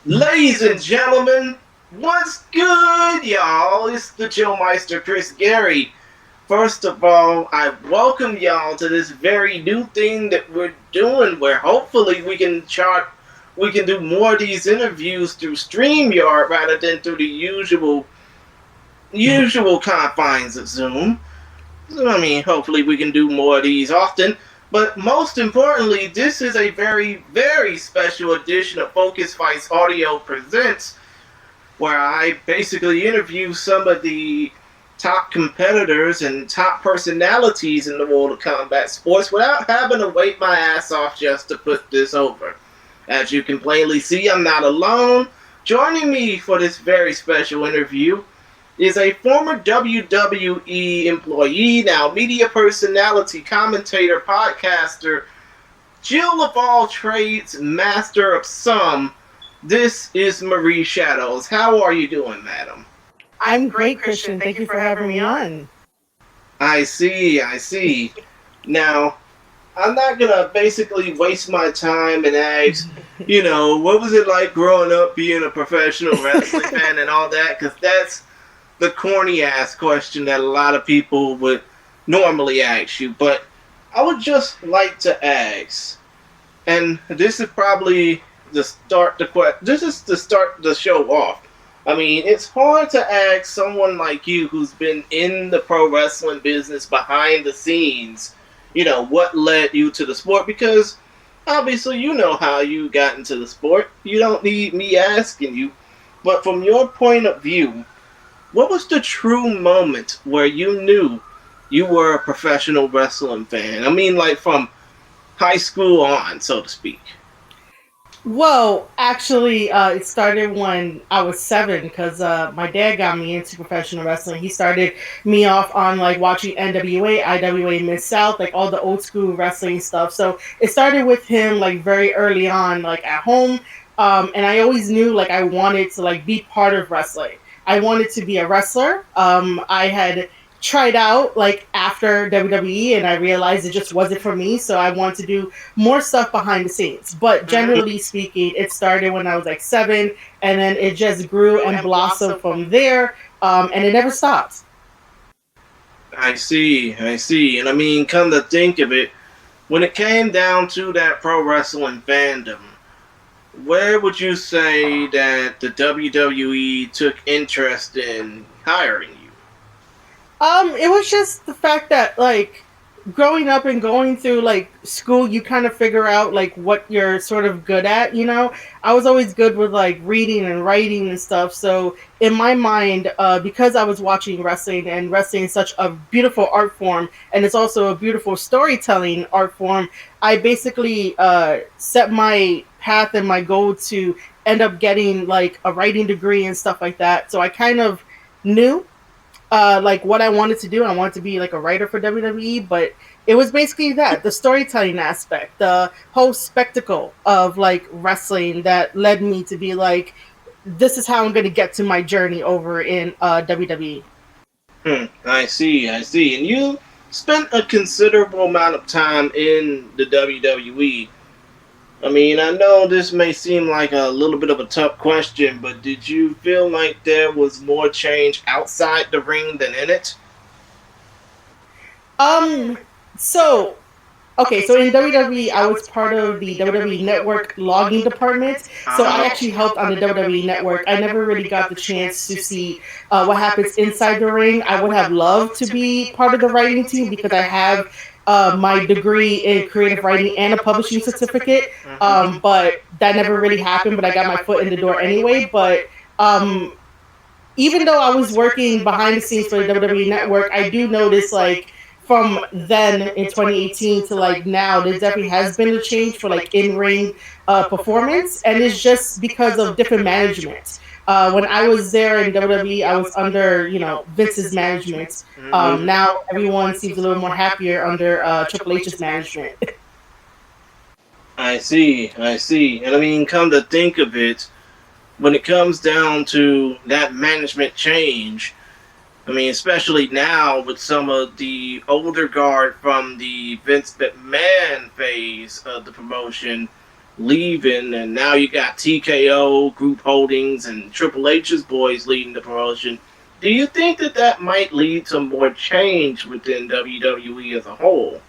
Ladies and gentlemen, what's good, y'all? It's the Chillmeister, Chris Gary. First of all, I welcome y'all to this very new thing that we're doing, where hopefully we can do more of these interviews through StreamYard rather than through the usual confines of Zoom. Hopefully we can do more of these often. But most importantly, this is a very, very special edition of Focus Fights Audio Presents, where I basically interview some of the top competitors and top personalities in the world of combat sports without having to wait my ass off just to put this over. As you can plainly see, I'm not alone. Joining me for this very special interview is a former WWE employee, now media personality, commentator, podcaster, Jill of all trades, master of some. This is Marie Shadows. How are you doing, madam? I'm great, Christian. Thank you for having me on. I see. Now, I'm not going to basically waste my time and ask, what was it like growing up being a professional wrestling fan and all that, because that's the corny ass question that a lot of people would normally ask you. But I would just like to ask, and this is probably to start the show off. I mean, it's hard to ask someone like you who's been in the pro wrestling business behind the scenes, what led you to the sport, because obviously you know how you got into the sport. You don't need me asking you. But from your point of view, what was the true moment where you knew you were a professional wrestling fan? I mean, like from high school on, so to speak. Well, actually, it started when I was 7 because my dad got me into professional wrestling. He started me off on like watching NWA, IWA, Mid-South, like all the old school wrestling stuff. So it started with him like very early on, like at home. And I always knew like I wanted to like be part of wrestling. I wanted to be a wrestler. I had tried out like after WWE and I realized it just wasn't for me. So I wanted to do more stuff behind the scenes. But generally speaking, it started when I was like 7 and then it just grew and blossomed from there. And it never stopped. I see. And I mean, come to think of it, when it came down to that pro wrestling fandom, where would you say that the WWE took interest in hiring you? It was just the fact that like growing up and going through like school, you kind of figure out like what you're sort of good at, I was always good with like reading and writing and stuff. So in my mind, because I was watching wrestling and wrestling is such a beautiful art form and it's also a beautiful storytelling art form, I basically set my path and my goal to end up getting like a writing degree and stuff like that. So I kind of knew like what I wanted to do. I wanted to be like a writer for WWE, but it was basically that the storytelling aspect, the whole spectacle of like wrestling that led me to be like, this is how I'm going to get to my journey over in WWE. I see. And you spent a considerable amount of time in the WWE. I mean, I know this may seem like a little bit of a tough question, but did you feel like there was more change outside the ring than in it? So okay, so in WWE, I was part of the WWE Network logging department. So I actually helped on the WWE Network. I never really got the chance to see what happens inside the ring. I would have loved to be part of the writing team because I have my degree in creative writing and a publishing certificate. But that never really happened, but I got my foot in the door anyway. But even though I was working behind the scenes for the WWE Network, I do notice like from then in 2018 to like now, there definitely has been a change for like in-ring performance, and it's just because of different management. When I was there in WWE, I was under Vince's management. Now everyone seems a little more happier under Triple H's management. I see. And I mean, come to think of it, when it comes down to that management change, I mean, especially now with some of the older guard from the Vince McMahon phase of the promotion, leaving, and now you got TKO, Group Holdings, and Triple H's boys leading the promotion. Do you think that that might lead to more change within WWE as a whole?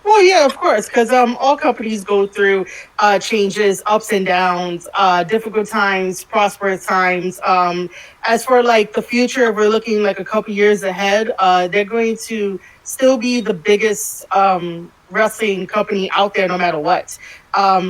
Well, yeah, of course, because all companies go through changes, ups and downs, difficult times, prosperous times. As for like the future, we're looking like a couple years ahead. They're going to still be the biggest wrestling company out there, no matter what. I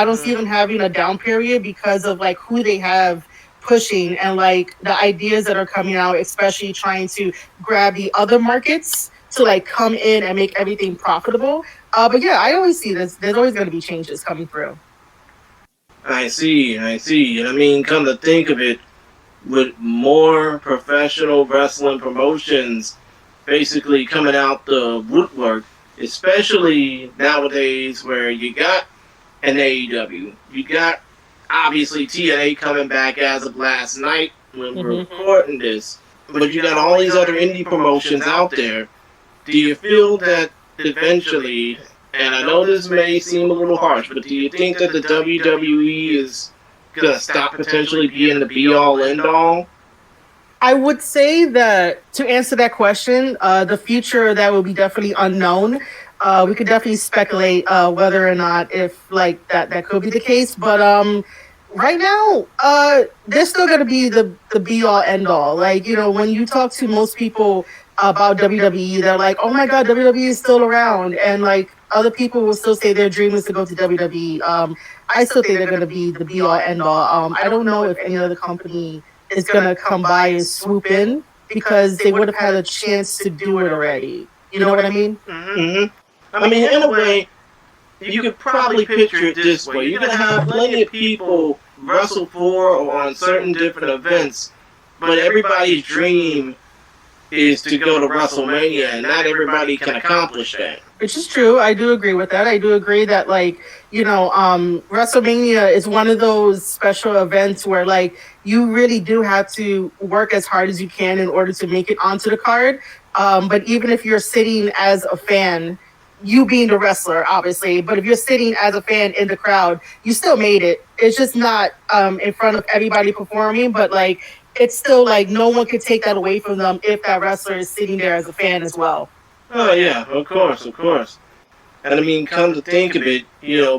don't see them having a down period because of like who they have pushing and like the ideas that are coming out, especially trying to grab the other markets to like come in and make everything profitable. But yeah, I always see this. There's always going to be changes coming through. I see, I see. And I mean, come to think of it, with more professional wrestling promotions basically coming out the woodwork, especially nowadays where you got an AEW, you got obviously TNA coming back as of last night when we're recording this, but you got all these other indie promotions out there. Do you feel that eventually, and I know this may seem a little harsh, but do you think that the WWE is going to stop potentially being the be-all, end-all? I would say that to answer that question, the future that will be definitely unknown. We could definitely speculate whether or not if like that could be the case, but right now, they're still gonna be the be all end all. Like when you talk to most people about WWE, they're like, "Oh my God, WWE is still around," and like other people will still say their dream is to go to WWE. I still think they're gonna be the be all end all. I don't know if any other company is gonna come by and swoop in because they would have had a chance to do it already. You know what I mean? Mm-hmm. I mean, in a way, you could probably picture it this way. You're going to have plenty of people wrestle for or on certain different events, but everybody's dream is to go to WrestleMania, and not everybody can accomplish that. Which is true. I do agree with that. I do agree that, like, WrestleMania is one of those special events where, like, you really do have to work as hard as you can in order to make it onto the card. But even if you're sitting as a fan, you being the wrestler, obviously, but if you're sitting as a fan in the crowd, you still made it. It's just not in front of everybody performing, but like it's still like no one could take that away from them if that wrestler is sitting there as a fan as well. Oh yeah, of course, of course. And I mean, come to think of it,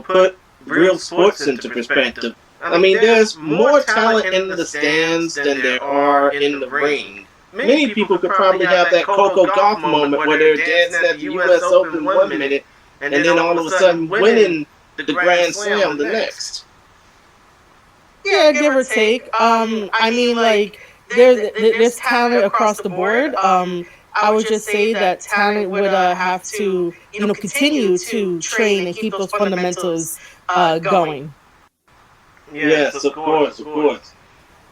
put real sports into perspective. I mean, there's more talent in the stands than there are in the ring. Many people could probably have that Coco Golf moment where they're dancing at the U.S. Open 1 minute and then all of a sudden winning the Grand Slam the next. Yeah, give or take. I mean, like, there's talent across the board. I would just say that talent would have to, continue to train and keep those fundamentals going. Yes, of course, of course.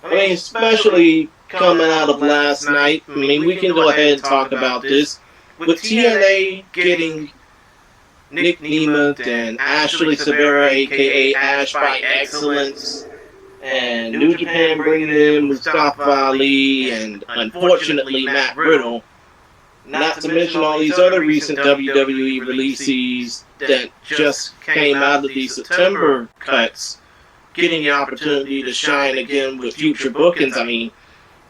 I mean, especially coming out of last night. I mean, we can go ahead and talk about this. With TNA getting Nick Nemeth and Ashley Severa, a.k.a. Ash by Excellence, and New Japan bringing in Mustafa Ali and, unfortunately, Matt Riddle, not to mention all these other recent WWE releases that just came out of these September cuts, getting the opportunity to shine again with future bookings. I mean,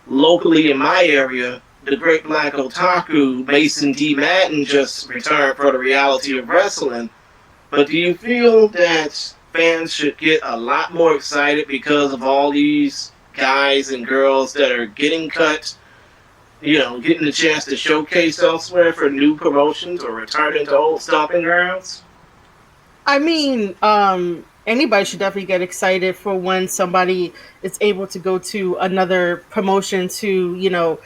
locally in my area, the Great Black Otaku, Mason D. Madden, just returned for the reality of wrestling. But do you feel that fans should get a lot more excited because of all these guys and girls that are getting cut, getting the chance to showcase elsewhere for new promotions or returning to old stomping grounds? I mean, anybody should definitely get excited for when somebody is able to go to another promotion to,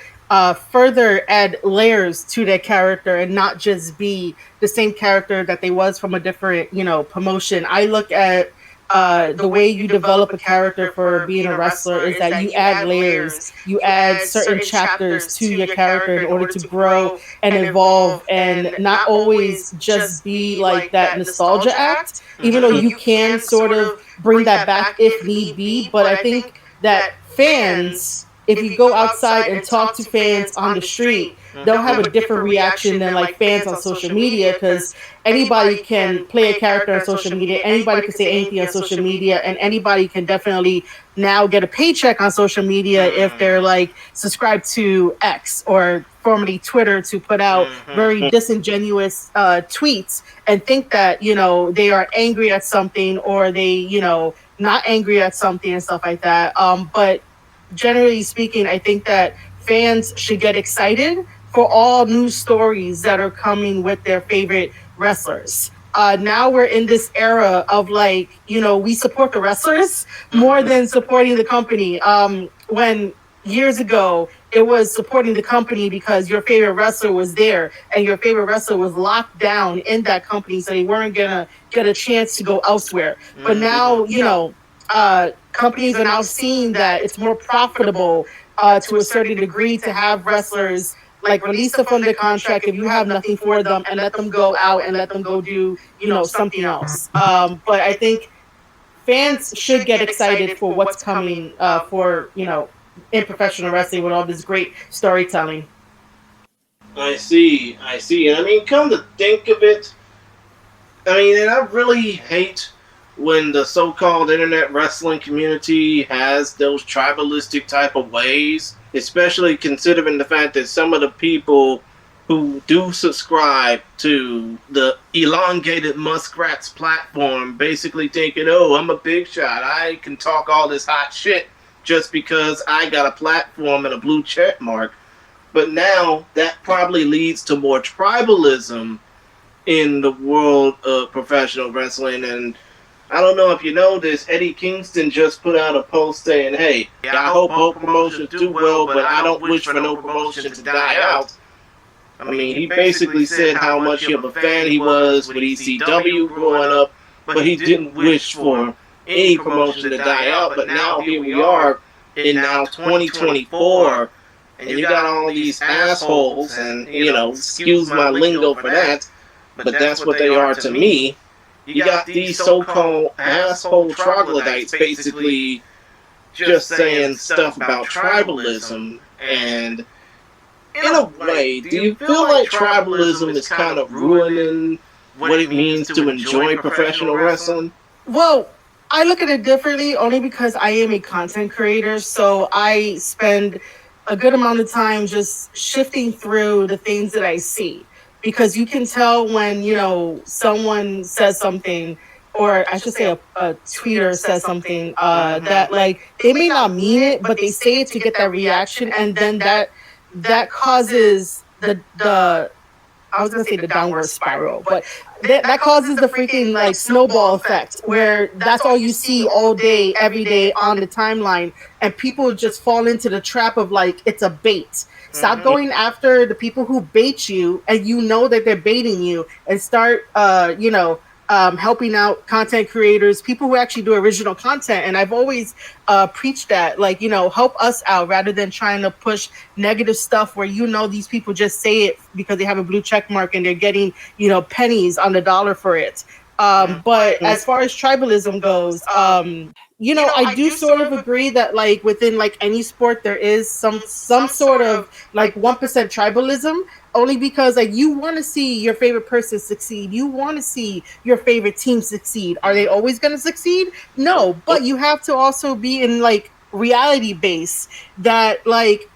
further add layers to their character and not just be the same character that they was from a different, promotion. I look at the way you develop a character for being a wrestler is that you add layers, you add certain chapters to your character in order to grow and evolve and not always just be like that nostalgia act, even though you can sort of bring that back if need be. But I think that fans, if you go outside and talk to fans on the street, they'll have a different reaction than like fans on social media, because anybody can play a character on social media, anybody can say anything on social media, and anybody can definitely now get a paycheck on social media if they're like subscribed to X, or formerly Twitter, to put out very disingenuous tweets and think that, you know, they are angry at something, or they, you know, not angry at something and stuff like that. But generally speaking, I think that fans should get excited for all new stories that are coming with their favorite wrestlers. Now we're in this era of like, you know, we support the wrestlers more than supporting the company. When years ago it was supporting the company because your favorite wrestler was there and your favorite wrestler was locked down in that company, so they weren't gonna get a chance to go elsewhere. But now, you know, companies are now seeing that it's more profitable to a certain degree to have wrestlers like release them from their contract if you have nothing for them, and let them go out and let them go do, you know, something else. But I think fans should get excited for what's coming for, you know, in professional wrestling with all this great storytelling. I see, I see. And I mean, come to think of it, I mean, and I really hate when the so-called internet wrestling community has those tribalistic type of ways, especially considering the fact that some of the people who do subscribe to the elongated Muskrat's platform basically thinking, oh, I'm a big shot, I can talk all this hot shit just because I got a platform and a blue check mark. But now that probably leads to more tribalism in the world of professional wrestling. And I don't know if you know this, Eddie Kingston just put out a post saying, hey, I hope both promotions do well, but I don't wish for no promotion to die out. I mean, he basically said how much of a fan he was with ECW growing up, but he didn't wish for any promotion to die out. But now here we are in now 2024, and you got all these assholes, and, you know, excuse my lingo for that, but that's what they are to me. You got these so-called asshole troglodytes basically just saying stuff about tribalism. And in a way, do you feel like tribalism is kind of ruining what it means to enjoy professional wrestling? Well, I look at it differently only because I am a content creator, so I spend a good amount of time just shifting through the things that I see. Because you can tell when, you know, someone says something, or I should say a tweeter says something that like they may not mean it, but they say it to get that reaction, and then that causes the I was gonna say the downward spiral, but that causes the freaking like snowball effect, where that's all you see all day, every day on the timeline, and people just fall into the trap of like it's a bait. Stop going after the people who bait you, and you know that they're baiting you, and start, you know, helping out content creators, people who actually do original content. And I've always preached that, like, you know, help us out rather than trying to push negative stuff where, you know, these people just say it because they have a blue check mark and they're getting, you know, pennies on the dollar for it. But as far as tribalism goes, you know, I do sort of agree that like within like any sport there is some sort of like 1% tribalism, only because like you want to see your favorite person succeed, you want to see your favorite team succeed. Are they always going to succeed? No, but you have to also be in like reality base that like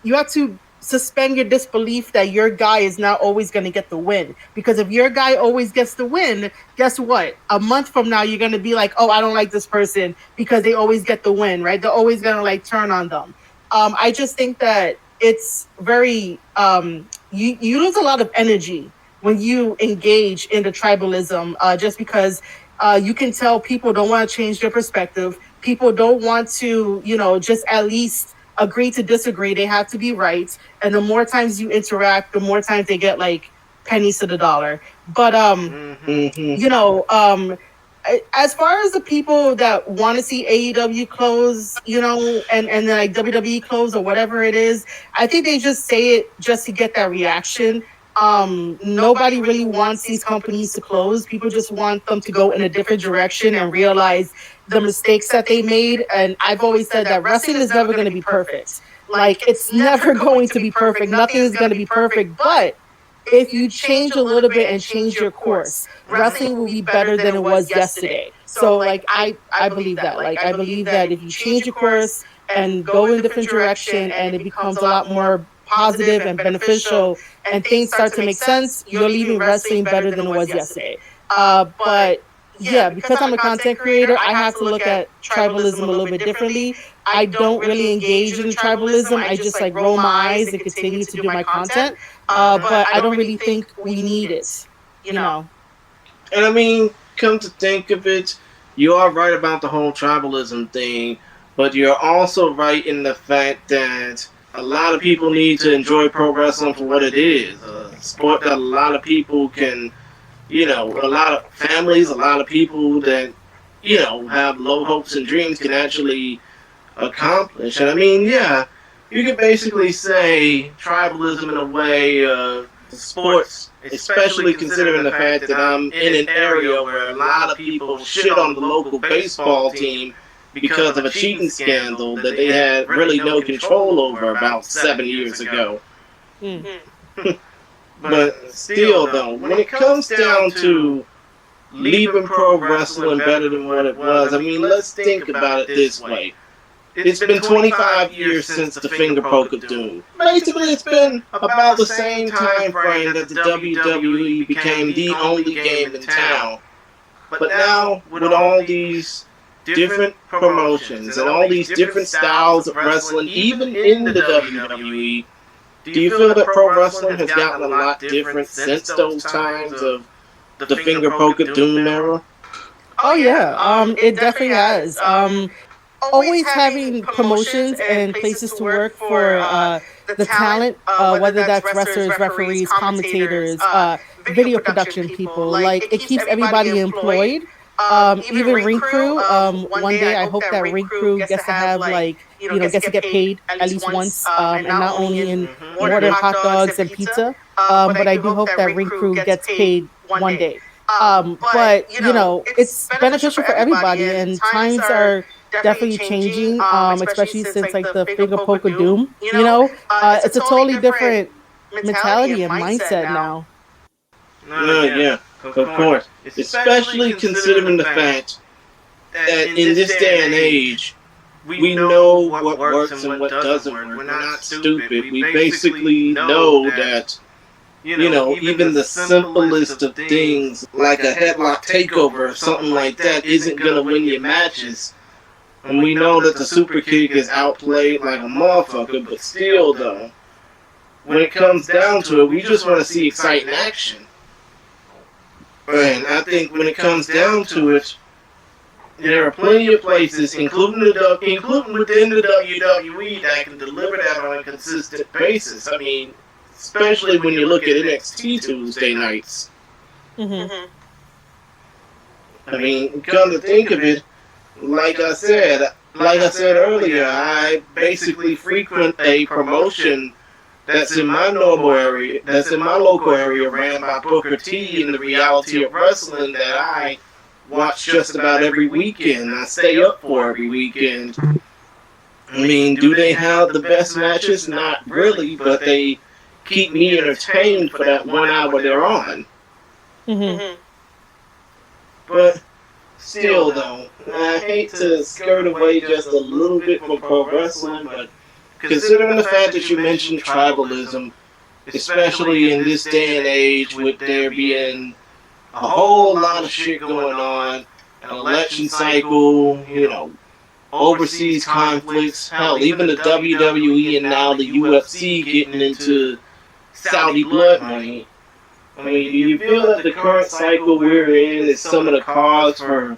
you have to suspend your disbelief that your guy is not always going to get the win. Because if your guy always gets the win, guess what? A month from now, you're going to be like, oh, I don't like this person because they always get the win, right? They're always going to like turn on them. I just think that it's very, you lose a lot of energy when you engage in the tribalism, just because you can tell people don't want to change their perspective. People don't want to, you know, just at least agree to disagree. They have to be right. And the more times you interact, the more times they get like pennies to the dollar. But you know, as far as the people that want to see AEW close, you know, and then like WWE close or whatever it is, I think they just say it just to get that reaction. Nobody really wants these companies to close. People just want them to go in a different direction and realize the mistakes that they made. And I've always said that wrestling is never going to be perfect. Like, it's never going to be perfect. Nothing is going to be perfect. But if you change a little bit and change your course, wrestling will be better than it was yesterday. So like I believe that. Like I believe that if you change your course and go in a different direction and it becomes a lot more positive and beneficial and things start to make sense, you're leaving wrestling better than it was yesterday. But yeah, because I'm a content creator, I have to look at tribalism a little bit differently. I don't really engage in tribalism. I just like roll my eyes and continue to do my content. But I don't really think we need it, you know. And I mean, come to think of it, you are right about the whole tribalism thing, but you're also right in the fact that a lot of people need to enjoy pro wrestling for what it is. A sport that a lot of people can, a lot of families, a lot of people that, have low hopes and dreams can actually accomplish. And I mean, yeah, you could basically say tribalism in a way of sports, especially considering the fact that I'm in an area where a lot of people shit on the local baseball team because of a cheating scandal that they had really no control over about 7 years ago. But still, though, when it comes down to leaving pro wrestling better than what it was, I mean, let's think about it this way. It's been 25 years since the finger poke of doom. Basically, it's been about the same time frame that the WWE became the only game in town. But now, with all these different promotions and all these different styles of wrestling, even in the WWE, do you feel that pro wrestling has gotten a lot different since those times of the finger poke of doom era? Oh yeah, it definitely has. Always having promotions and places to work for the talent, whether that's wrestlers, referees, commentators, video production people. Like it keeps everybody employed. Even ring crew. One day I hope that ring crew gets to have gets to get paid at least once, and not only in order hot dogs and pizza. But I do hope that ring crew gets paid one day. But it's beneficial for everybody, and times are definitely changing, especially since like the finger poke of doom. It's a totally different mentality and mindset now. Yeah, of course. Especially considering the fact that in this day and age, we know what works and what doesn't work. We're not stupid. We basically know that, even the simplest of things, like a headlock takeover or something like that, isn't going to win you matches. And we know that the super kick is outplayed like a motherfucker, but still, though, when it comes down to it, we just want to see exciting action. And I think when it comes down to it, there are plenty of places, including within the WWE, that can deliver that on a consistent basis. I mean, especially when you look at NXT Tuesday nights. I mean, come to think of it, like I said earlier, I basically frequent a promotion that's in my local area, ran by Booker T, in the reality of wrestling that I watch just about every weekend. I stay up for every weekend. I mean, do they have the best matches? Not really, but they keep me entertained for that 1 hour they're on. But still, though, I hate to skirt away just a little bit from pro wrestling, but considering the fact that you mentioned tribalism, especially in this day and age with there being a whole lot of shit going on, an election cycle, overseas conflicts, hell, even the WWE and now the UFC getting into Saudi blood money. I mean, do you feel that the current cycle we're in is some of the cause for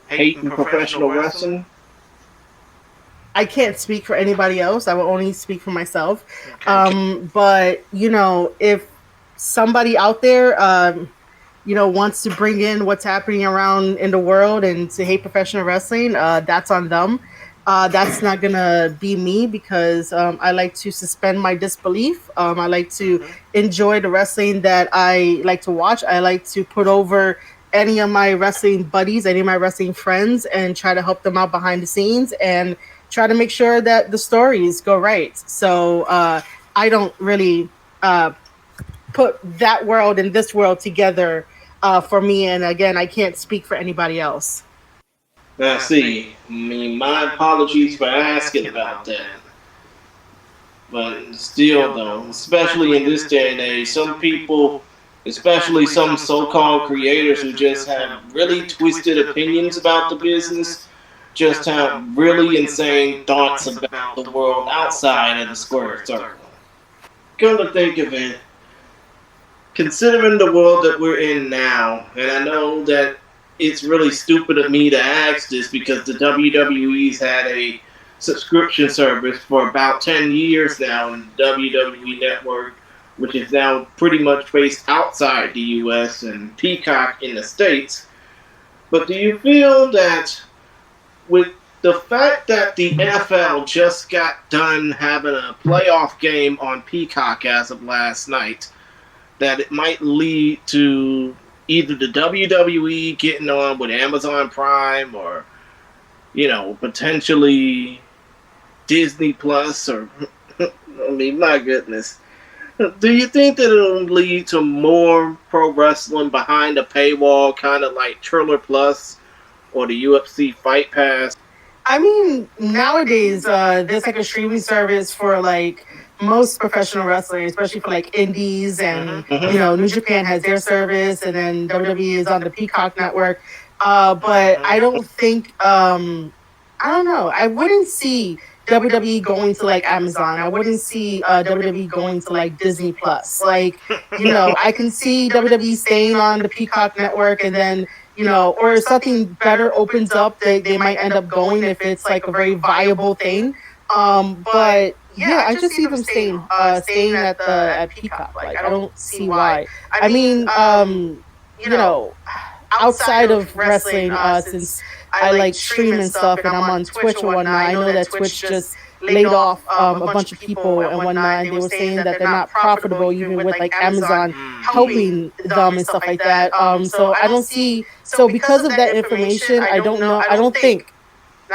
hate in professional wrestling? I can't speak for anybody else. I will only speak for myself. Okay. But if somebody out there, wants to bring in what's happening around in the world and to hate professional wrestling, that's on them. That's not gonna be me because I like to suspend my disbelief. I like to enjoy the wrestling that I like to watch. I like to put over any of my wrestling buddies, any of my wrestling friends, and try to help them out behind the scenes and try to make sure that the stories go right. So I don't really put that world and this world together for me. And again, I can't speak for anybody else. Now, see, I mean, my apologies for asking about that. But still, though, especially in this day and age, some people, especially some so-called creators who just have really twisted opinions about the business, just have really insane thoughts about the world outside of the square circle. Come to think of it, considering the world that we're in now, and I know that it's really stupid of me to ask this because the WWE's had a subscription service for about 10 years now in the WWE Network, which is now pretty much based outside the US and Peacock in the States. But do you feel that with the fact that the NFL just got done having a playoff game on Peacock as of last night, that it might lead to either the WWE getting on with Amazon Prime or, potentially Disney Plus or, I mean, my goodness. Do you think that it'll lead to more pro wrestling behind a paywall, kind of like Triller Plus or the UFC Fight Pass? I mean, nowadays, there's like a streaming service for like most professional wrestling, especially for like indies, and New Japan has their service, and then WWE is on the Peacock network. But I don't think, I don't know. I wouldn't see WWE going to like Amazon. I wouldn't see WWE going to like Disney Plus. Like, I can see WWE staying on the Peacock network, and then or if something better opens up, they might end up going if it's like a very viable thing. But yeah, I just see them staying at Peacock. Like, I don't see why. I mean, outside of wrestling, since I like stream and stuff, and I'm on Twitch or whatnot, I know that Twitch just laid off a bunch of people and whatnot, and they were saying that they're not profitable even with like Amazon helping them and stuff like that. So I don't see. So because of that information, I don't know. I don't think.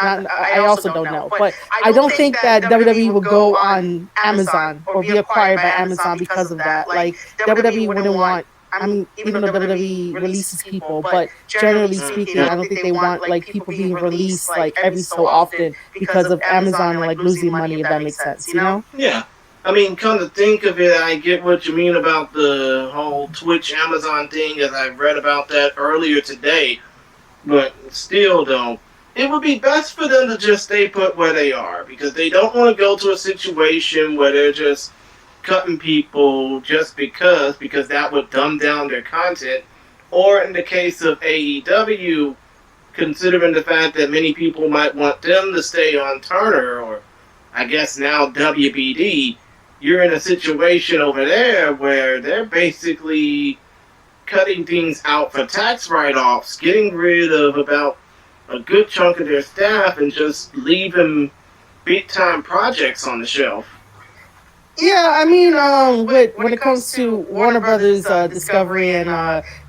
I also don't know, but I don't think that WWE will go on Amazon or be acquired by Amazon because of that. Like, WWE wouldn't want. I mean, even though WWE releases people, but generally speaking, I don't think they want like people being released like every so often because of Amazon like losing money. If that makes sense, Yeah. I mean, come to think of it, I get what you mean about the whole Twitch Amazon thing, as I read about that earlier today. But still, though, it would be best for them to just stay put where they are, because they don't want to go to a situation where they're just cutting people just because that would dumb down their content. Or in the case of AEW, considering the fact that many people might want them to stay on Turner, or I guess now WBD, you're in a situation over there where they're basically cutting things out for tax write-offs, getting rid of about a good chunk of their staff and just leaving big-time projects on the shelf. Yeah, I mean, when it comes to Warner Brothers Discovery and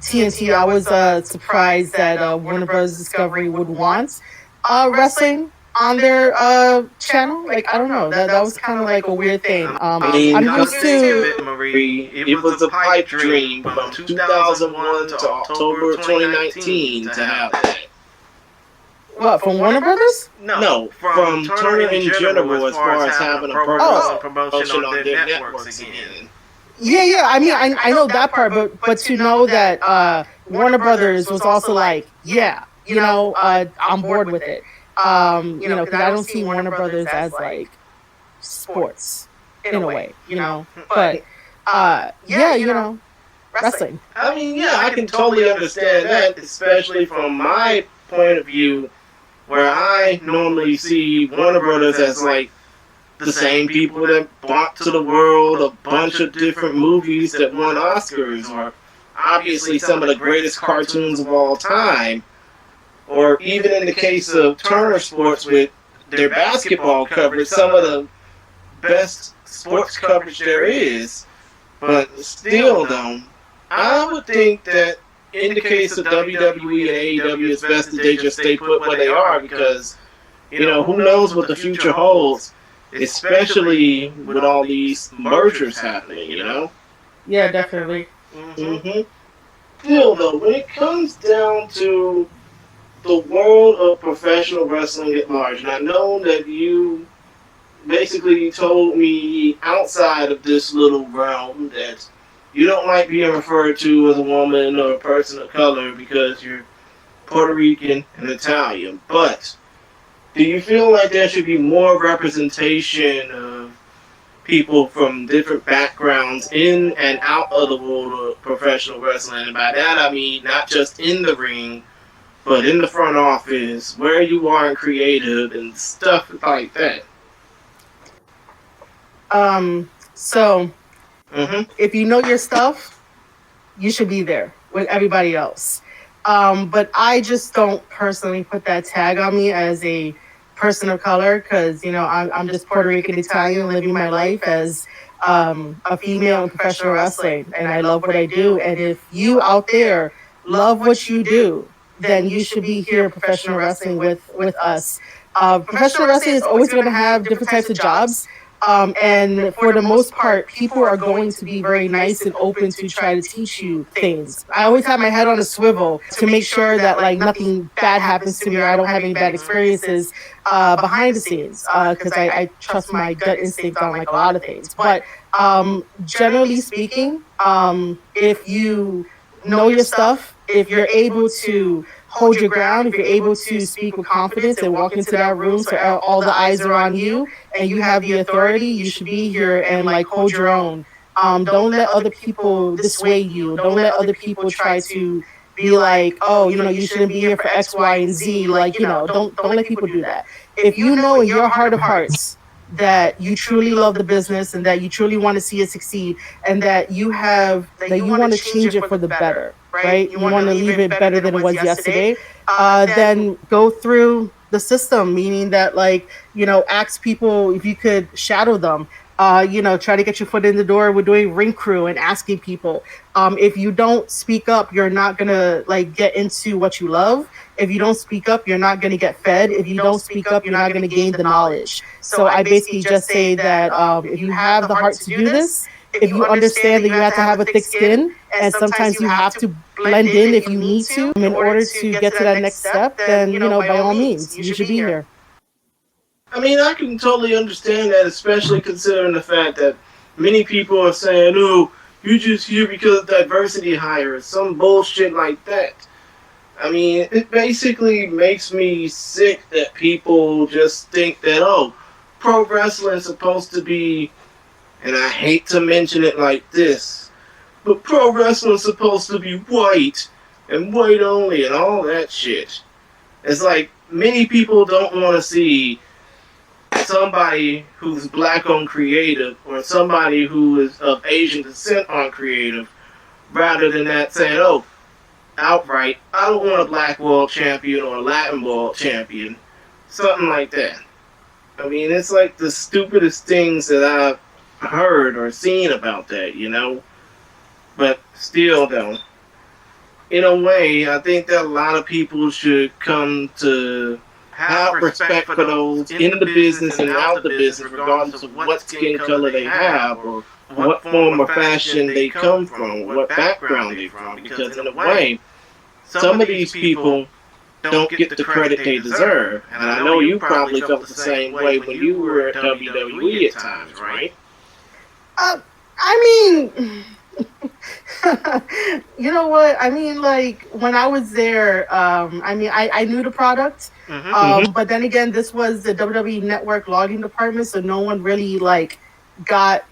TNT, I was surprised that Warner Brothers Discovery would want wrestling on their channel. Like, I don't know, that was kind of like a weird thing. I mean, I'm used to. It was a pipe dream from 2001 to October 2019 to have that. What, from Warner Brothers? No, from Turner in general, as far as having a promotion on their networks again. Yeah. I mean, I know that part, but to know that Warner Brothers was also like, I'm bored with it. Because I don't see Warner Brothers as like sports in a way, But wrestling. I mean, yeah, I can totally understand that, especially from my point of view, where I normally see Warner Brothers as like the same people that brought to the world a bunch of different movies that won Oscars, or obviously some of the greatest cartoons of all time, or even in the case of Turner Sports with their basketball coverage, some of the best sports coverage there is. But still, though, I would think that in the case of WWE and AEW, it's best that they just stay put where they are because, who knows what the future holds, especially with all these mergers happening. Yeah, definitely. Mm-hmm. Still, though, when it comes down to the world of professional wrestling at large, and I know that you basically told me outside of this little realm that you don't like being referred to as a woman or a person of color because you're Puerto Rican and Italian. But do you feel like there should be more representation of people from different backgrounds in and out of the world of professional wrestling? And by that I mean not just in the ring, but in the front office, where you are in creative and stuff like that. So if you know your stuff, you should be there with everybody else. But I just don't personally put that tag on me as a person of color because, I'm just Puerto Rican Italian living my life as a female in professional wrestling. And I love what I do. And if you out there love what you do, then you should be here in professional wrestling with us. Professional wrestling is always going to have different types of jobs. And for the most part, people are going to be very nice and open to try to teach you things. I always have my head on a swivel to make sure that like nothing bad happens to me or I don't have any bad experiences behind the scenes because I trust my gut instinct on like a lot of things. But generally speaking, if you know your stuff, if you're able to hold your ground, if you're able to speak with confidence and walk into that room so all the eyes are on you and you have the authority, you should be here and like hold your own. Don't let other people dissuade you. Don't let other people try to be like, oh, you shouldn't be here for X, Y, and Z. Like, don't let people do that. If you know in your heart of hearts that you truly love the business and that you truly want to see it succeed and that you want to change it for the better, right? You want to leave it better than it was yesterday, then go through the system, meaning that ask people if you could shadow them. Try to get your foot in the door with doing ring crew and asking people. If you don't speak up, you're not gonna get into what you love. If you don't speak up, you're not gonna get fed. If you don't speak up, you're not gonna gain the knowledge. So I basically just say that if you have the heart to do this, if you understand that you have to have a thick skin, and sometimes you have to blend in if you need to in order to get to that next step, then by all means, you should be here. I mean, I can totally understand that, especially considering the fact that many people are saying, oh, you just here because of diversity hire or some bullshit like that. I mean, it basically makes me sick that people just think that, oh, pro wrestling is supposed to be, and I hate to mention it like this, but pro wrestling is supposed to be white and white only and all that shit. It's like many people don't want to see somebody who's black on creative or somebody who is of Asian descent on creative, rather than that saying, oh, outright, I don't want a black world champion or a Latin world champion. Something like that. I mean, it's like the stupidest things that I've heard or seen about that, But still, though, in a way, I think that a lot of people should come to have respect for those in the business and out the business, regardless of what skin color they have or what form or fashion they come from, or what background they're from. Because in a way, some of these people don't get the credit they deserve. And I know you probably felt the same way when you were at WWE at times, right? I mean, you know what? I mean, when I was there, I knew the product. But then again, this was the WWE Network logging department, so no one really got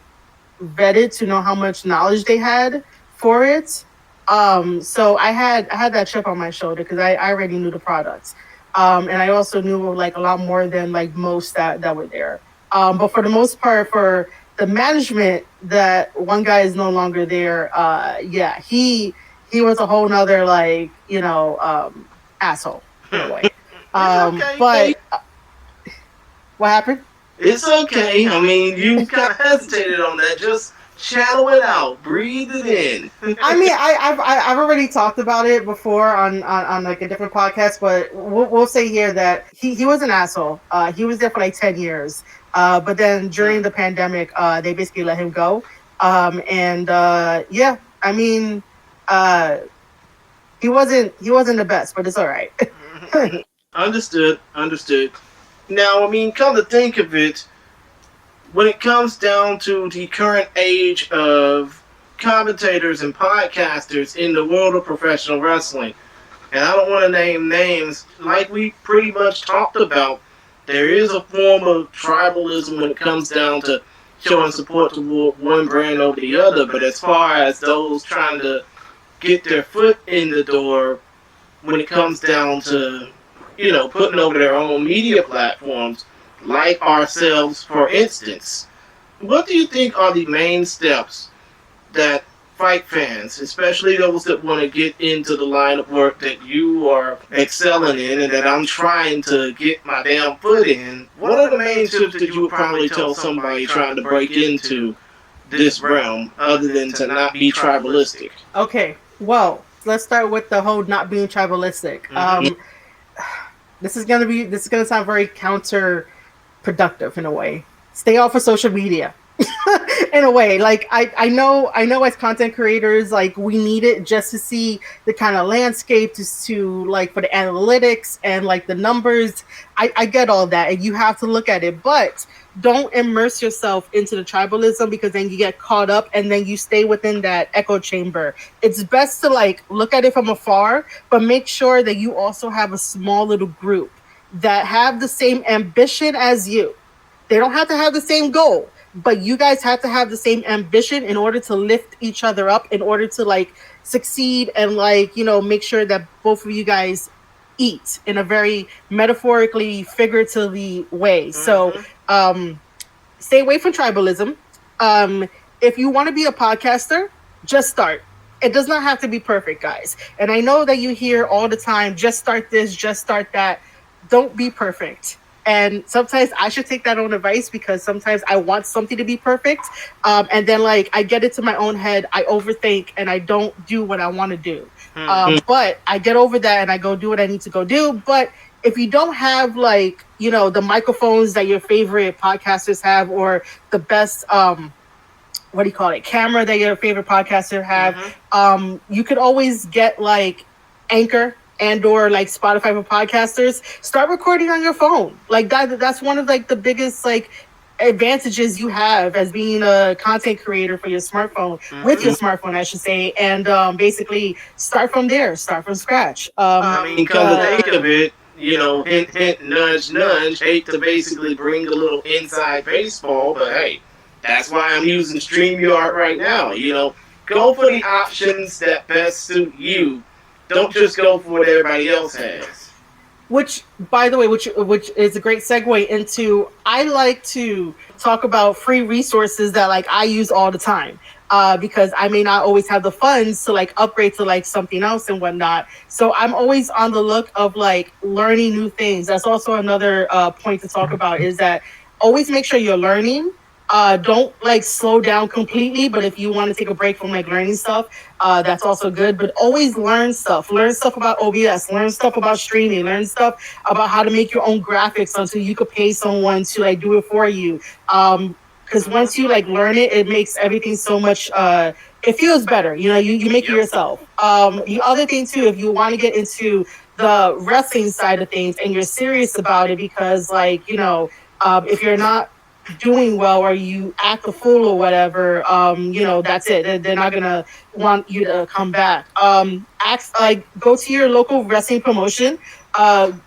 vetted to know how much knowledge they had for it. So I had that chip on my shoulder because I already knew the products. And I also knew a lot more than most that were there. But for the most part, for the management, that one guy is no longer there. Yeah, he was a whole nother asshole in a way. Okay, but what happened? It's okay. I mean, you kind of hesitated on that just Channel it out. Breathe it in. I mean, I've already talked about it before on like a different podcast, but we'll say here that he was an asshole. He was there for like 10 years, but then during the pandemic, they basically let him go. And yeah, I mean, uh, he wasn't the best, but it's all right. Understood. Understood. Now, I mean, come to think of it, when it comes down to the current age of commentators and podcasters in the world of professional wrestling, and I don't want to name names, like we pretty much talked about, there is a form of tribalism when it comes down to showing support toward one brand over the other, but as far as those trying to get their foot in the door when it comes down to, putting over their own media platforms, like ourselves, for instance. What do you think are the main steps that fight fans, especially those that want to get into the line of work that you are excelling in and that I'm trying to get my damn foot in? What are the main tips that you would probably tell somebody trying to break into this realm other than to not be tribalistic? Okay, well, let's start with the whole not being tribalistic. This is gonna sound very counterproductive in a way. Stay off of social media. In a way, like I know as content creators, like we need it just to see the kind of landscape, just to like for the analytics and like the numbers. I get all that, and you have to look at it, but don't immerse yourself into the tribalism, because then you get caught up and then you stay within that echo chamber. It's best to like look at it from afar, but make sure that you also have a small little group that have the same ambition as you. They don't have to have the same goal, but you guys have to have the same ambition in order to lift each other up, in order to like succeed and like, make sure that both of you guys eat in a very metaphorically, figuratively way. So stay away from tribalism. If you want to be a podcaster, just start. It does not have to be perfect, guys. And I know that you hear all the time, just start this, just start that. Don't be perfect. And sometimes I should take that on advice, because sometimes I want something to be perfect. And then like I get into my own head, I overthink and I don't do what I want to do. But I get over that and I go do what I need to go do. But if you don't have like, the microphones that your favorite podcasters have, or the best, camera that your favorite podcaster have, you could always get like Anchor and or like Spotify for podcasters. Start recording on your phone. Like that's one of like the biggest like advantages you have as being a content creator for your smartphone, with your smartphone, I should say. And basically start from there, start from scratch. I mean, come to think of it, hint, hint, nudge, nudge. Hate to basically bring a little inside baseball, but hey, that's why I'm using StreamYard right now. Go for the options that best suit you. Don't just go for what everybody else has. Which, by the way, which is a great segue into, I like to talk about free resources that like I use all the time. Because I may not always have the funds to like upgrade to like something else and whatnot. So I'm always on the look of like learning new things. That's also another point to talk about, is that always make sure you're learning. Don't like slow down completely, but if you want to take a break from like learning stuff, that's also good. But always learn stuff about OBS, learn stuff about streaming, learn stuff about how to make your own graphics until you could pay someone to like do it for you. Because once you like learn it, it makes everything so much, it feels better. You make it yourself. The other thing too, if you want to get into the wrestling side of things and you're serious about it, because like, if you're not doing well or you act a fool or whatever, that's it. They're not gonna want you to come back. Go to your local wrestling promotion,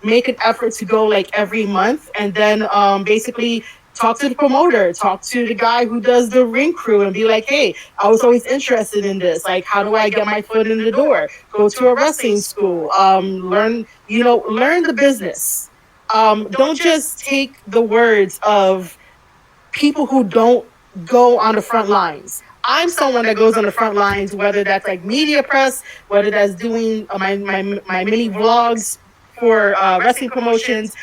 make an effort to go like every month, and then basically talk to the promoter, talk to the guy who does the ring crew, and be like, hey, I was always interested in this. Like, how do I get my foot in the door? Go to a wrestling school, learn the business. Don't just take the words of people who don't go on the front lines. I'm someone that goes on the front lines, whether that's like media press, whether that's doing my mini vlogs for wrestling promotions,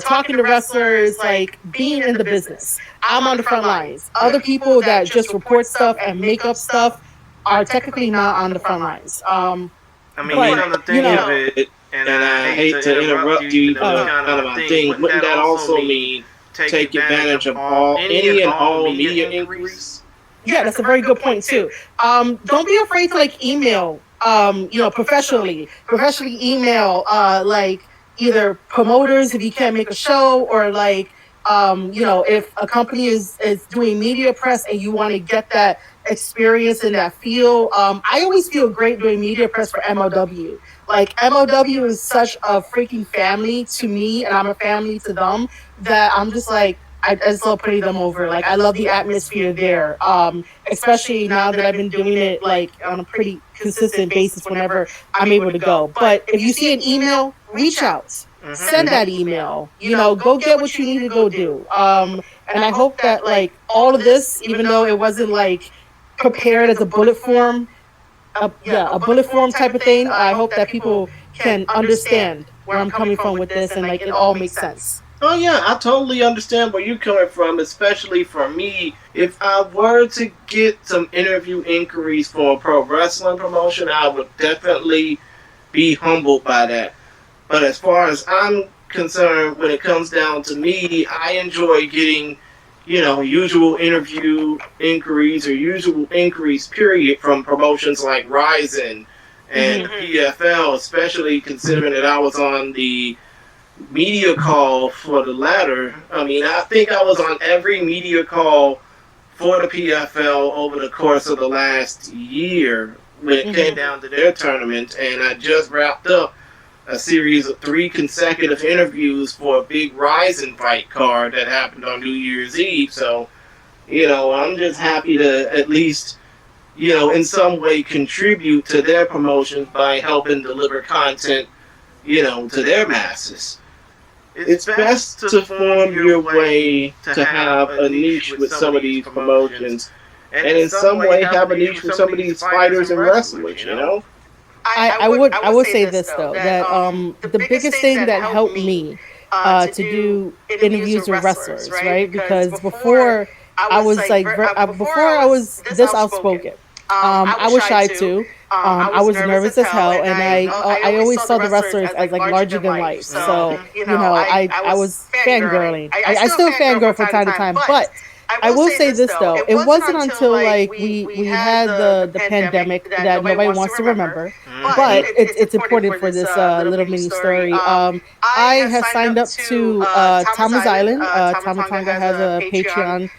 talking to wrestlers, like being in the business. I'm on the front lines. Other people that just report stuff and make up stuff are technically not on the front lines. I mean, come to think of it, and I hate to interrupt you, even though it's kind of my thing, wouldn't that also mean take advantage of any and all media inquiries? Yeah, that's a very good point too. Don't be afraid to like email, professionally email, like either promoters if you can't make a show, or like, if a company is doing media press and you want to get that experience in that field. I always feel great doing media press for MLW. Like MLW is such a freaking family to me, and I'm a family to them, that I'm just like, I just love putting them over. Like, I love the atmosphere there. Especially now that I've been doing it like on a pretty consistent basis whenever I'm able to go. But if you see an email, reach out. Send that email. Go get what you need to go do. And I hope that like all of this, even though it wasn't like prepared as a bullet form, a bullet form type of thing, I hope that people can understand where I'm coming from with this, and like it all makes sense. Oh yeah, I totally understand where you're coming from, especially for me. If I were to get some interview inquiries for a pro wrestling promotion, I would definitely be humbled by that. But as far as I'm concerned, when it comes down to me, I enjoy getting, usual interview inquiries or usual inquiries, period, from promotions like Ryzen and PFL, especially considering that I was on the media call for the latter. I mean, I think I was on every media call for the PFL over the course of the last year when it came down to their tournament, and I just wrapped up a series of 3 consecutive interviews for a big Ryzen fight card that happened on New Year's Eve. So, I'm just happy to at least, in some way contribute to their promotions by helping deliver content, to their masses. It's best to form your way to have a niche with some of these promotions, and in some way have a niche with some of these fighters and wrestlers, I would say this though, that the biggest thing that helped me to do interviews with wrestlers, right? Because before I was like before I was this outspoken, I was shy too. I was nervous as hell, and I always saw the wrestlers as like larger than life. So I was fangirling. I still fangirl from time to time, but I will say this though, it wasn't until like we had the pandemic that nobody wants to remember, but it's important for this little mini story. I have signed up to Tama's Island. Tama Tonga has a Patreon,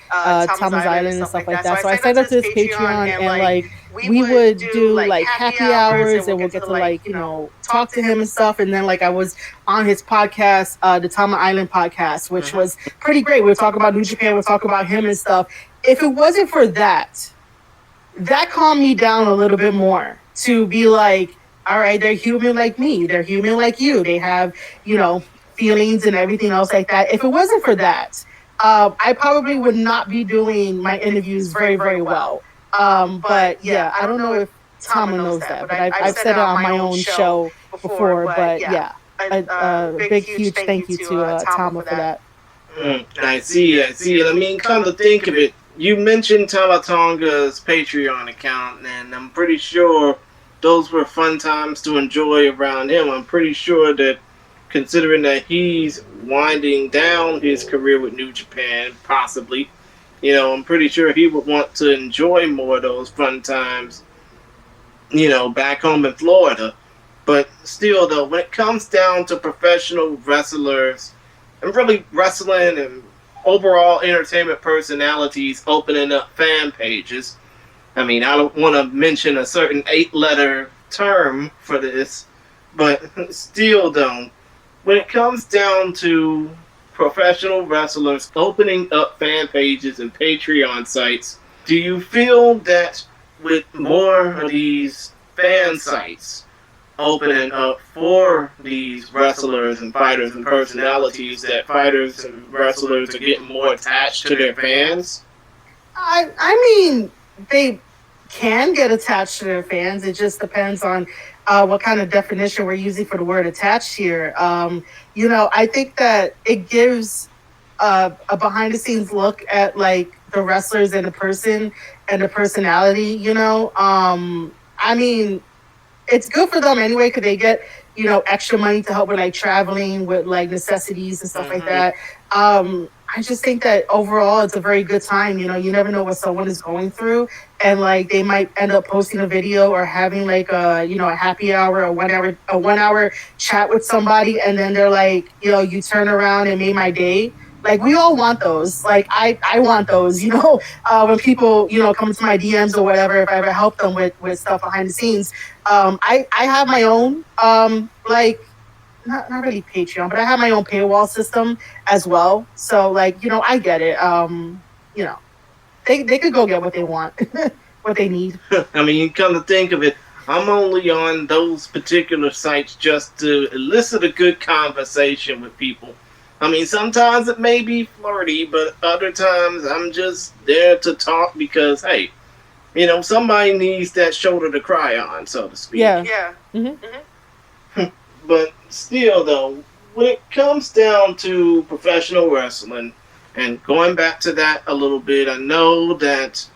Tama's Island and stuff like that. So I signed up to this Patreon, and like we would do like happy hours, and we'll get to like talk to him and stuff. And then like I was on his podcast, the Tama Island podcast, which was pretty great. We would talk about New Japan, we'll talk about him and stuff. If it wasn't for that calmed me down a little bit more, to be like, all right, they're human like me, they're human like you, they have feelings and everything else like that. If it wasn't for that, I probably would not be doing my interviews very, very well. But yeah, I don't know if Tama knows that, but I've said it on my own show before. But yeah, a big, huge thank you to Tama for that. I see. I mean, come to think of it, you mentioned Tama Tonga's Patreon account, and I'm pretty sure those were fun times to enjoy around him. I'm pretty sure that, considering that he's winding down his career with New Japan, possibly, I'm pretty sure he would want to enjoy more of those fun times, back home in Florida. But still, though, when it comes down to professional wrestlers and really wrestling and overall entertainment personalities opening up fan pages, I mean, I don't want to mention a certain 8-letter term for this, but still, though, when it comes down to professional wrestlers opening up fan pages and Patreon sites, do you feel that with more of these fan sites opening up for these wrestlers and fighters and personalities, that fighters and wrestlers are getting more attached to their fans? I mean, they can get attached to their fans. It just depends on what kind of definition we're using for the word attached here. I think that it gives a behind the scenes look at like the wrestlers and the person and the personality. I mean, it's good for them anyway because they get extra money to help with like traveling with like necessities and stuff like that. I just think that overall it's a very good time. You never know what someone is going through, and like they might end up posting a video or having like a happy hour, a 1 hour chat with somebody, and then they're like, you turn around and made my day. Like we all want those. Like I want those. When people come to my DMs or whatever, if I ever help them with stuff behind the scenes. I have my own like not really Patreon, but I have my own paywall system as well. So like I get it. You know they could go get what they want, what they need. I mean, you come to think of it, I'm only on those particular sites just to elicit a good conversation with people. I mean, sometimes it may be flirty, but other times I'm just there to talk because, hey, somebody needs that shoulder to cry on, so to speak. Yeah. But still, though, when it comes down to professional wrestling, and going back to that a little bit, I know that,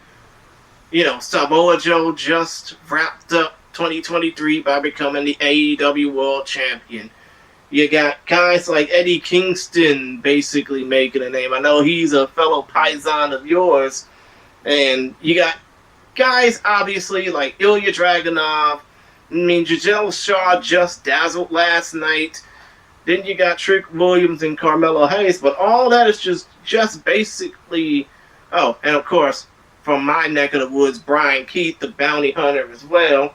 Samoa Joe just wrapped up 2023 by becoming the AEW World Champion. You got guys like Eddie Kingston basically making a name. I know he's a fellow Paisan of yours. And you got guys, obviously, like Ilya Dragunov. I mean, Giselle Shaw just dazzled last night. Then you got Trick Williams and Carmelo Hayes. But all that is just basically... Oh, and of course, from my neck of the woods, Brian Keith, the bounty hunter as well.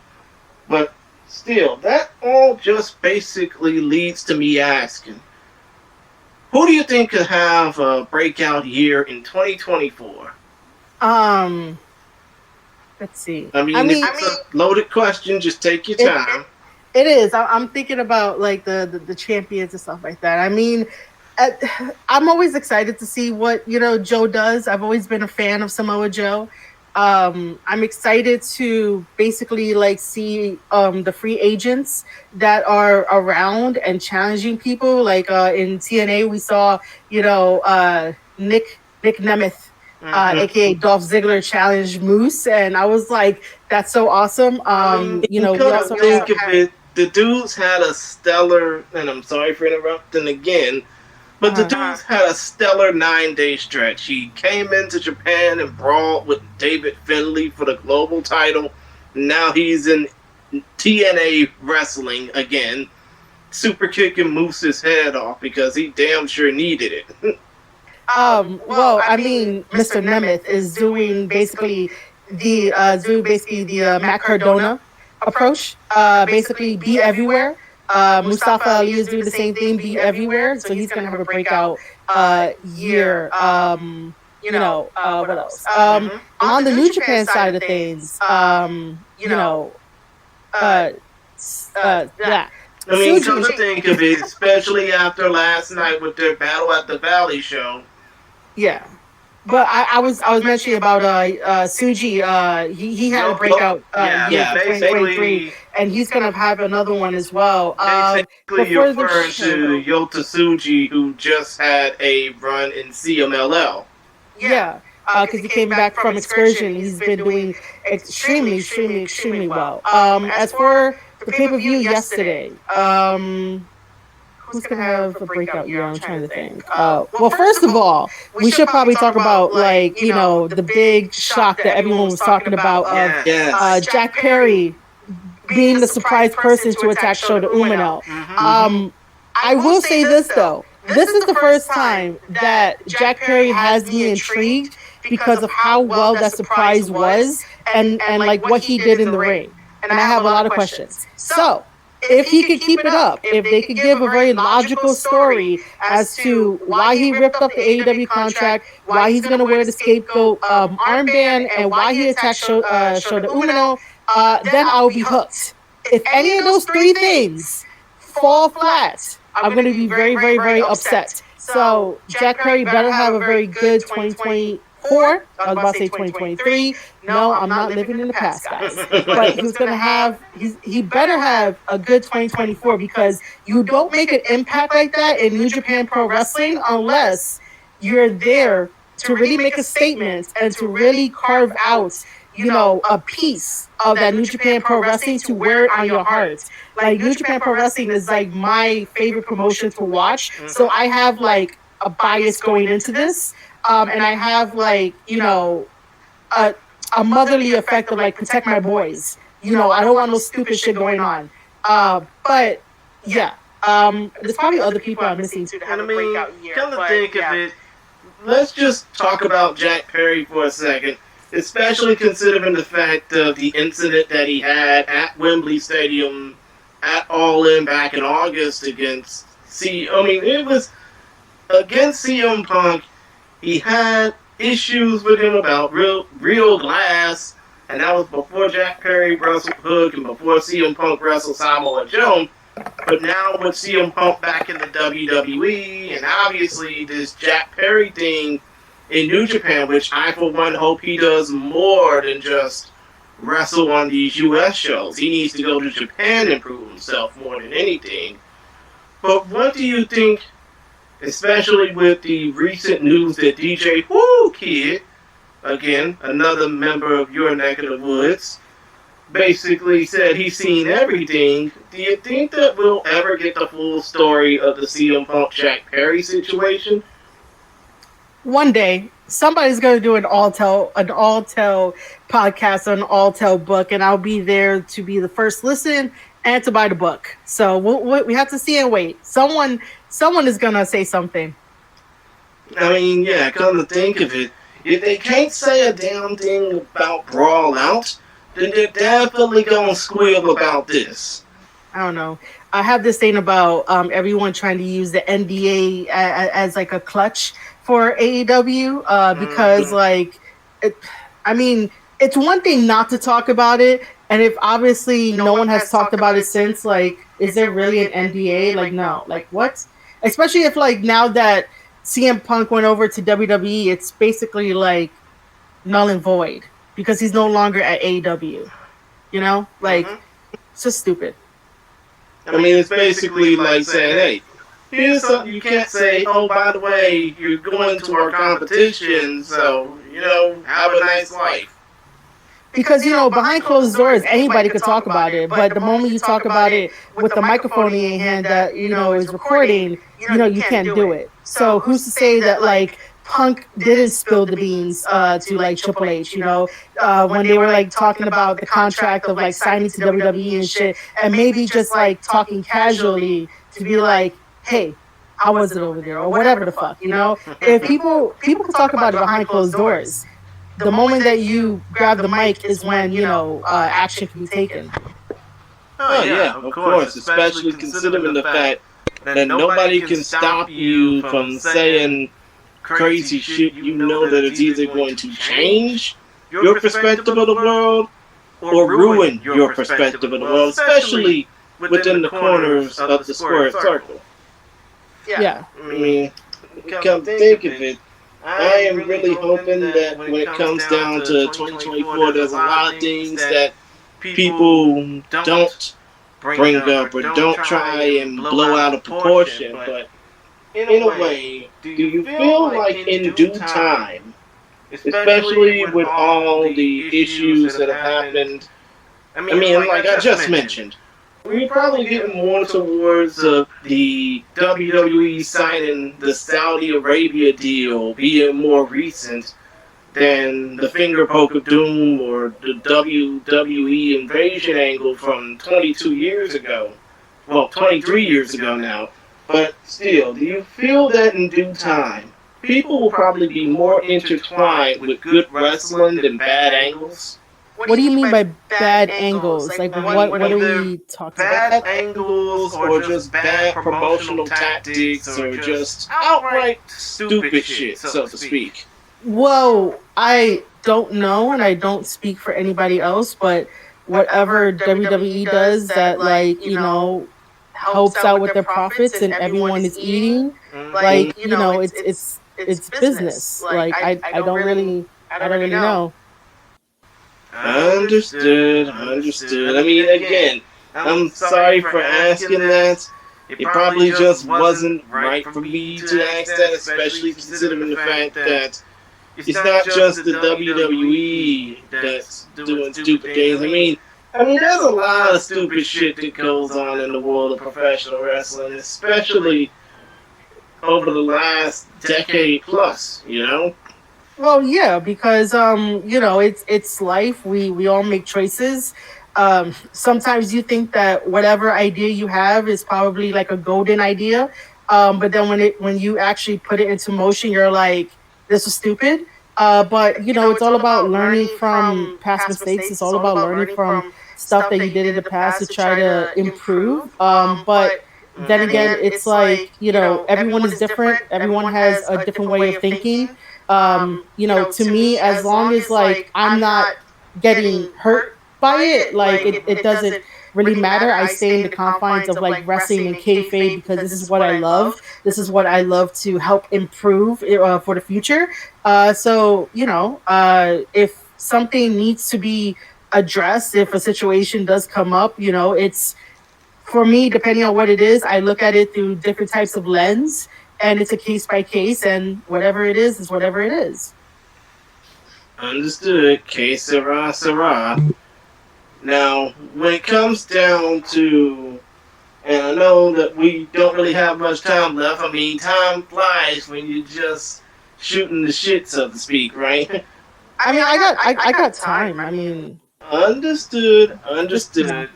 But still, that all just basically leads to me asking, who do you think could have a breakout year in 2024? Let's see. I mean, it's a loaded question. Just take your time. It is. I'm thinking about like the champions and stuff like that. I mean, I'm always excited to see what Joe does. I've always been a fan of Samoa Joe. I'm excited to basically like see the free agents that are around and challenging people. Like in TNA, we saw Nick Nemeth. AKA Dolph Ziggler challenged Moose, and I was like, "That's so awesome." We also think of it. The dudes had a stellar, and I'm sorry for interrupting again, but the dudes had a stellar 9-day stretch. He came into Japan and brawled with David Finlay for the global title. Now he's in TNA wrestling again, super kicking Moose's head off because he damn sure needed it. Well, I mean, Mr. Nemeth is doing basically the Matt Cardona approach. Basically, be everywhere. Mustafa Ali is doing the same thing, be everywhere. So he's gonna have a breakout year. What else? On the New Japan side of things, yeah. I mean, come to think of it, especially after last night with their Battle at the Valley show. Yeah, but I was mentioning about Suji. He had a breakout year for 2023, and he's gonna have another one as well. Basically, you're referring to Yota Tsuji, who just had a run in CMLL. Yeah, because he came back from excursion. He's been doing extremely well. As for the pay-per-view yesterday, who's gonna have a breakout year? I'm trying to think. Well, first of all, we should probably talk about like the big shock that everyone was talking about of Jack Perry being the surprise person to attack Shota Umino. I will say this though. This is the first time that Jack Perry has me intrigued because of how well that surprise was and like what he did in the ring. And I have a lot of questions. So, if he could keep it up, if they could give a very logical story as to why he ripped up the AEW contract, why he's going to wear the scapegoat armband, and why he attacked Shota Umino, then I'll be hooked. If any of those three things fall flat, I'm going to be very, very, very upset. So Jack Perry better have a very good 2024 2024. I was about to say 2023. No, I'm not living in the past, guys. But he was gonna have he better have a good 2024, because you don't make an impact like that in New Japan Pro Wrestling unless you're there to really make a statement and to really carve out, a piece of that New Japan Pro Wrestling to wear it on your heart. Like, New Japan Pro Wrestling is like my favorite promotion to watch. So I have like a bias going into this. And I have like, a motherly effect of like protect my boys. I don't want no stupid shit going on. But yeah. There's probably other people I'm missing too to have a breakout year. Come to think of it, let's just talk about Jack Perry for a second, especially considering the fact of the incident that he had at Wembley Stadium at All In back in August against it was against CM Punk. He had issues with him about real glass, and that was before Jack Perry wrestled Hook and before CM Punk wrestled Samoa Joe. But now with CM Punk back in the WWE, and obviously this Jack Perry thing in New Japan, which I for one hope he does more than just wrestle on these US shows. He needs to go to Japan and prove himself more than anything. But what do you think, especially with the recent news that DJ Woo Kid, again, another member of your neck of the woods, basically said he's seen everything? Do you think that we'll ever get the full story of the CM Punk Jack Perry situation? One day, somebody's going to do an all-tell podcast, an all-tell book, and I'll be there to be the first listen and to buy the book. So we have to see and wait. Someone is going to say something. I mean, yeah, come to think of it, if they can't say a damn thing about Brawl Out, then they're definitely going to squeal about this. I don't know. I have this thing about everyone trying to use the NDA as like a clutch for AEW because it's one thing not to talk about it, and if obviously no one has talked about it since, like, is there really an NDA? Like, no. Like, what? Especially if, like, now that CM Punk went over to WWE, it's basically like null and void because he's no longer at AEW. It's just stupid. I mean, it's basically like saying, hey, here's something you can't say, oh, by the way, you're going to our competition, so, have a nice life. Because, behind closed doors, anybody could talk about it, but the moment you talk about it with the microphone in your hand that, is recording, you can't do it. So who's to say that, like, Punk didn't spill the beans to, like, Triple H, when they were, like, talking about the contract of, like, signing to WWE and shit, and maybe just, like, talking casually to be like, hey, how was it over there, or whatever the fuck, If people can talk about it behind closed doors, the moment that you grab the mic is when, action can be taken. Oh, yeah, of course, especially considering the fact that nobody can stop you from saying crazy shit. That it's either going to change your perspective of the world or ruin your perspective of the world, especially within the corners of the square circle. Yeah. I mean, come think of it, I am really hoping that when it comes down to 2024, there's a lot of things that people don't bring up or don't try and blow out of proportion, but in a way, do you feel like in due time, especially with all the issues that have happened, like I just mentioned, we're probably getting more towards the WWE signing the Saudi Arabia deal being more recent than the finger poke of doom or the WWE invasion angle from 22 years ago. Well, 23 years ago now. But still, do you feel that in due time, people will probably be more intertwined with good wrestling than bad angles? What do you mean by bad angles? Like, what are we talking about? Bad angles or just bad promotional tactics or just outright stupid shit, so to speak. Well, I don't know, and I don't speak for anybody else, but whatever WWE does that, like, helps out with their profits and everyone is eating, like, it's it's business. Like I don't really know. Understood, understood. I mean, again, I'm sorry for asking that. It probably just wasn't right for me to ask that, especially considering the fact that it's not just the WWE that's doing stupid things. I mean, there's a lot of stupid shit that goes on in the world of professional wrestling, especially over the last decade plus. You know. Well, yeah, because it's life. We all make choices. Sometimes you think that whatever idea you have is probably like a golden idea, but then when you actually put it into motion, you're like, this is stupid. But it's all about learning from past mistakes. It's all about learning from stuff that you did in the past to try to improve. But then again, it's like everyone is different. Everyone has a different way of thinking. To me, as long as like I'm not getting hurt by it, like it doesn't really matter. I stay in the confines of like wrestling and kayfabe because this is what I love. This is what I love to help improve for the future. If something needs to be addressed, if a situation does come up, it's for me, depending on what it is, I look at it through different types of lens, and it's a case by case, and whatever it is whatever it is. Understood. Que sera, sera. Now, when it comes down to, and I know that we don't really have much time left. I mean, time flies when you're just shooting the shit, so to speak, right? I got time. I mean, Understood, understood.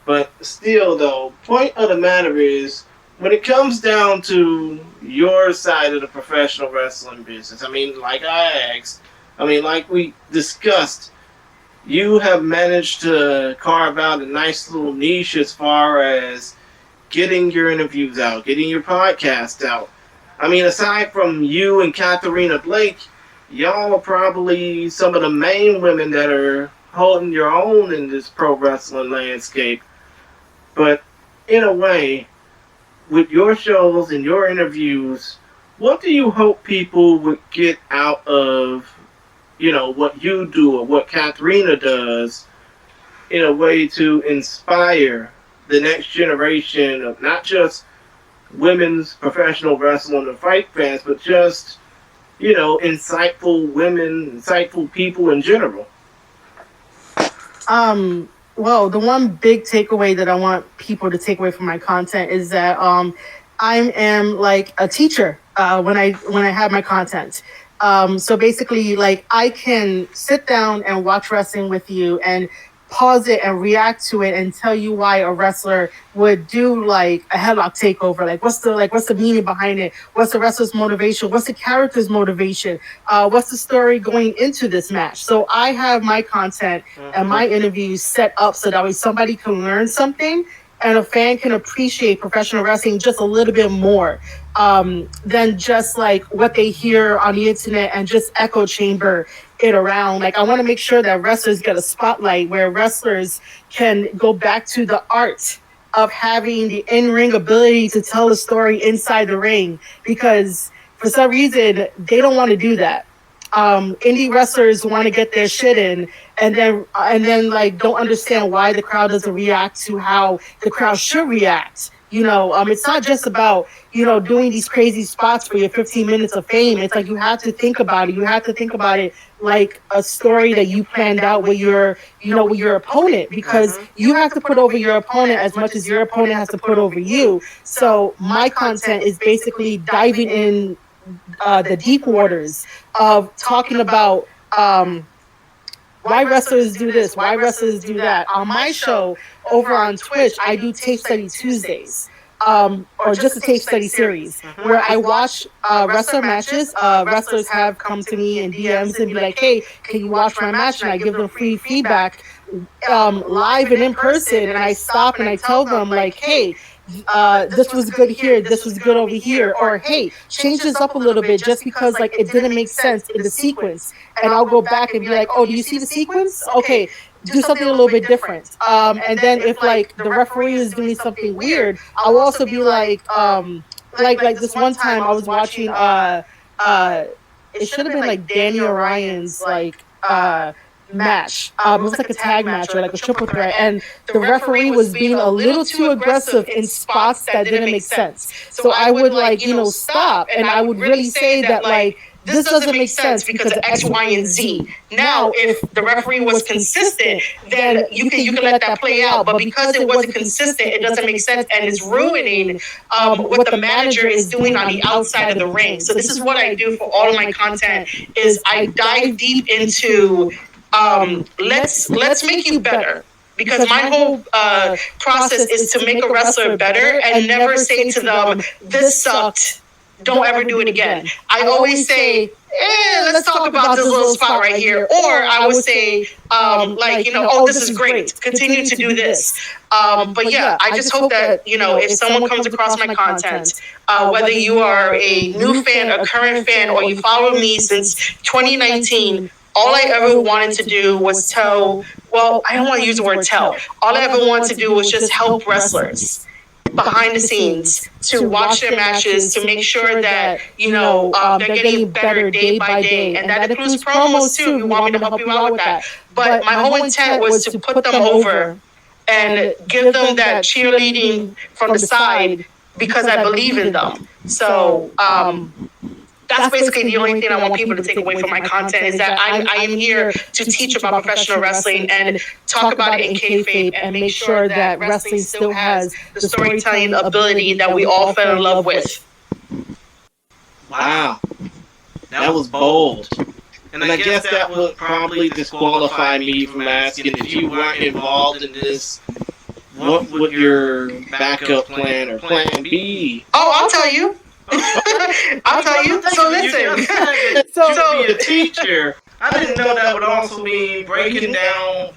But still, though, point of the matter is, when it comes down to your side of the professional wrestling business, I mean, like I asked, I mean, like we discussed, you have managed to carve out a nice little niche as far as getting your interviews out, getting your podcast out. I mean, aside from you and Katharina Blake, y'all are probably some of the main women that are holding your own in this pro wrestling landscape. But in a way, with your shows and your interviews, what do you hope people would get out of, what you do or what Katharina does in a way to inspire the next generation of not just women's professional wrestling and fight fans, but just, insightful women, insightful people in general? Well, the one big takeaway that I want people to take away from my content is that I am like a teacher when I have my content. So basically, like I can sit down and watch wrestling with you and pause it and react to it and tell you why a wrestler would do like a headlock takeover. What's the meaning behind it? What's the wrestler's motivation? What's the character's motivation? What's the story going into this match? So I have my content and my interviews set up so that way somebody can learn something and a fan can appreciate professional wrestling just a little bit more than just like what they hear on the internet and just echo chamber it around. Like I want to make sure that wrestlers get a spotlight where wrestlers can go back to the art of having the in-ring ability to tell a story inside the ring, because for some reason they don't want to do that. Indie wrestlers want to get their shit in and then like don't understand why the crowd doesn't react to how the crowd should react. It's not just about doing these crazy spots for your 15 minutes of fame. It's like you have to think about it. You have to think about it like a story that you planned out with your opponent, because you have to put over your opponent as much as your opponent has to put over you. So my content is basically diving in the deep waters of talking about why wrestlers do this, why wrestlers do that. On my show over on Twitch, I do Tape Study Tuesdays, or just a Tape Study series, where I watch wrestler matches. Wrestlers have come to me in DMs and be like, hey, can you watch my match? And I give them free feedback live and in person. And I stop and I tell them like, hey, this was good here, this was good over here, or hey, change this up a little bit just because like it didn't make sense in the sequence. And I'll go back and be like, oh, do you see the sequence? Okay, do something a little bit different. And then if like the referee is doing something weird, I'll also be like this one time I was watching it should have been like Daniel Ryan's like match. It was like a tag match or like a triple threat, and the referee was being a little too aggressive in spots that didn't make sense. So I would like, stop, and I would really say that like, this doesn't make sense because of X, Y, and Z. Now, if the referee was consistent, then you can let that play out. But because it wasn't consistent, it doesn't make sense, and it's ruining what the manager is doing on the outside of the ring. So this is what I do for all of my content: is I dive deep into let's make you better. Because my whole process is to make a wrestler better and never say to them, "This sucked. Don't ever do it again." I always say, let's talk about this little spot right here. Or I would say, oh, this is great. Continue to do this. But yeah, I just hope that, if someone comes across my content, whether you are a new fan, a current fan, or you follow me since 2019, all I ever wanted to do was tell, well, I don't want to use the word tell. All I ever wanted to do was just help wrestlers behind the scenes to watch their matches, to make sure that, they're getting better day by day. And that includes promos too, if you want me to help you out with that. But my whole intent was to put them over and give them that cheerleading from the side because I believe in them. So, that's basically the only thing I want people to take away from my content, is that I am here to teach about professional wrestling and talk about it in kayfabe and make sure that wrestling still has the storytelling ability that we all fell in love with. Wow. That was bold. And I guess that would probably disqualify me from asking, if you weren't involved in this, what would your backup plan or plan be? Oh, I'll tell you. I'll tell you. So listen. So be a teacher. I didn't know that would also mean breaking down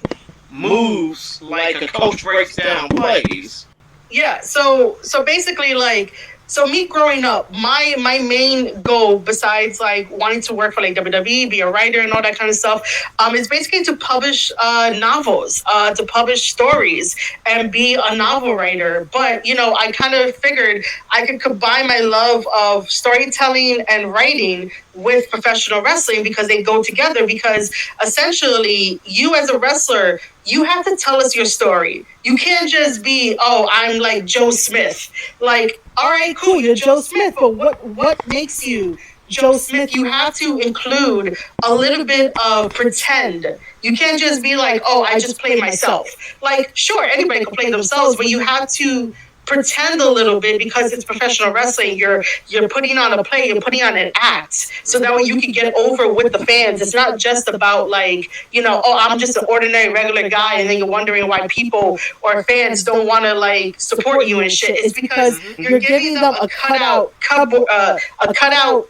moves like a coach breaks down plays. Yeah. So basically, like. So me growing up, my main goal, besides like wanting to work for like WWE, be a writer and all that kind of stuff, is basically to publish novels, to publish stories and be a novel writer. But, I kind of figured I could combine my love of storytelling and writing with professional wrestling because they go together. Because essentially, you as a wrestler, you have to tell us your story. You can't just be, oh, I'm like Joe Smith. Like, all right, cool, you're Joe Smith, but what makes you Joe Smith? You have to include a little bit of pretend. You can't just be like, oh, I just play myself. Like, sure, anybody can play themselves, but you have to pretend a little bit because it's professional wrestling. You're putting on a play, you're putting on an act, so that way you can get over with the fans. It's not just about like, oh, I'm just an ordinary regular guy, and then you're wondering why people or fans don't want to like support you and shit. It's because you're giving them a cutout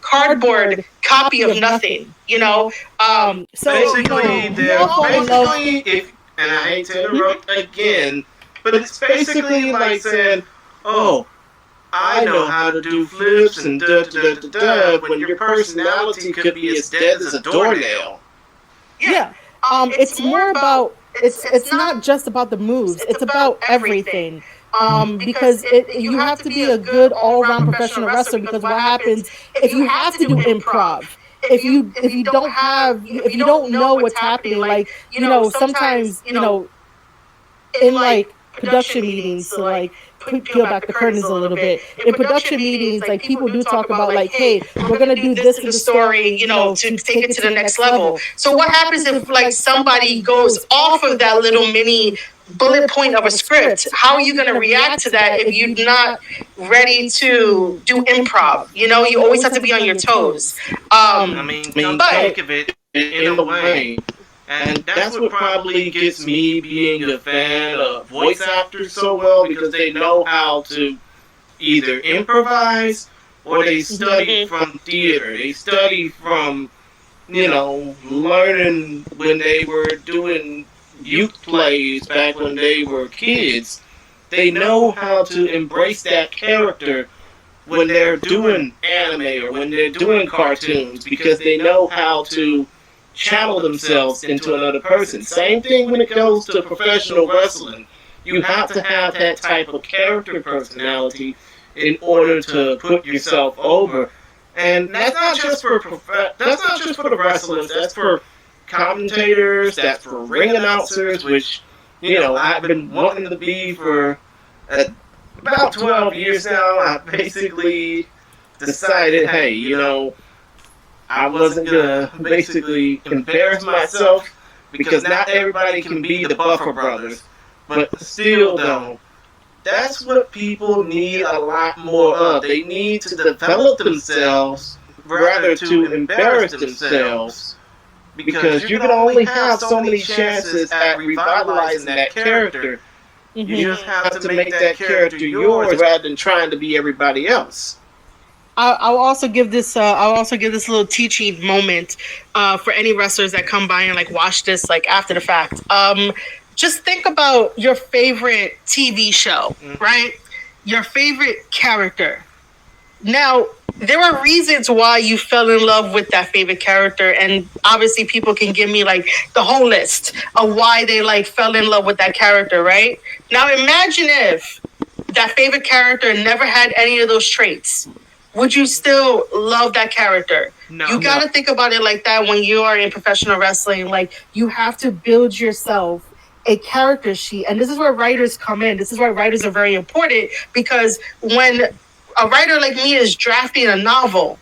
cardboard copy of nothing. So basically, and I hate to interrupt again, but it's basically like saying, oh, I know how to do flips and da-da-da-da-da, when your personality could be as dead as a doornail. Yeah. It's more about, it's not just about the moves, it's about everything. Because you have to be a good all-around professional wrestler, because what happens if you have to do improv? If you don't know what's happening, like, sometimes, in like production meetings, to like peel back the curtains a little bit. In production meetings, like, people do talk about like, hey, we're gonna do this in the story, to take it to the next level. So what happens if like somebody goes off of that little mini bullet point of a script? How are you gonna react to that if you're not ready to do improv? You always have to be on your toes. Think of it in a way. And that's what probably gets me being a fan of voice actors so well, because they know how to either improvise or they study from theater. They study from, learning when they were doing youth plays back when they were kids. They know how to embrace that character when they're doing anime or when they're doing cartoons, because they know how to channel themselves into another person. Same thing when it goes to professional wrestling. You have to have that type of character personality in order to put yourself over. And that's not just for that's not just for the wrestlers. That's for commentators. That's for ring announcers, which I've been wanting to be for about 12 years now. I basically decided, hey, I wasn't gonna basically embarrass myself because not everybody can be the Buffer Brothers, but still though. That's what people need a lot more of. They need to develop themselves rather to embarrass themselves. Because you can only have so many chances at revitalizing that character. Mm-hmm. You just have to make that character yours rather than trying to be everybody else. I'll also give this little teaching moment for any wrestlers that come by and like watch this like after the fact. Just think about your favorite TV show, right? Your favorite character. Now, there are reasons why you fell in love with that favorite character, and obviously people can give me like the whole list of why they like fell in love with that character, right? Now, imagine if that favorite character never had any of those traits. Would you still love that character? No. You got to think about it like that when you are in professional wrestling. Like, you have to build yourself a character sheet. And this is where writers come in. This is why writers are very important, because when a writer like me is drafting a novel,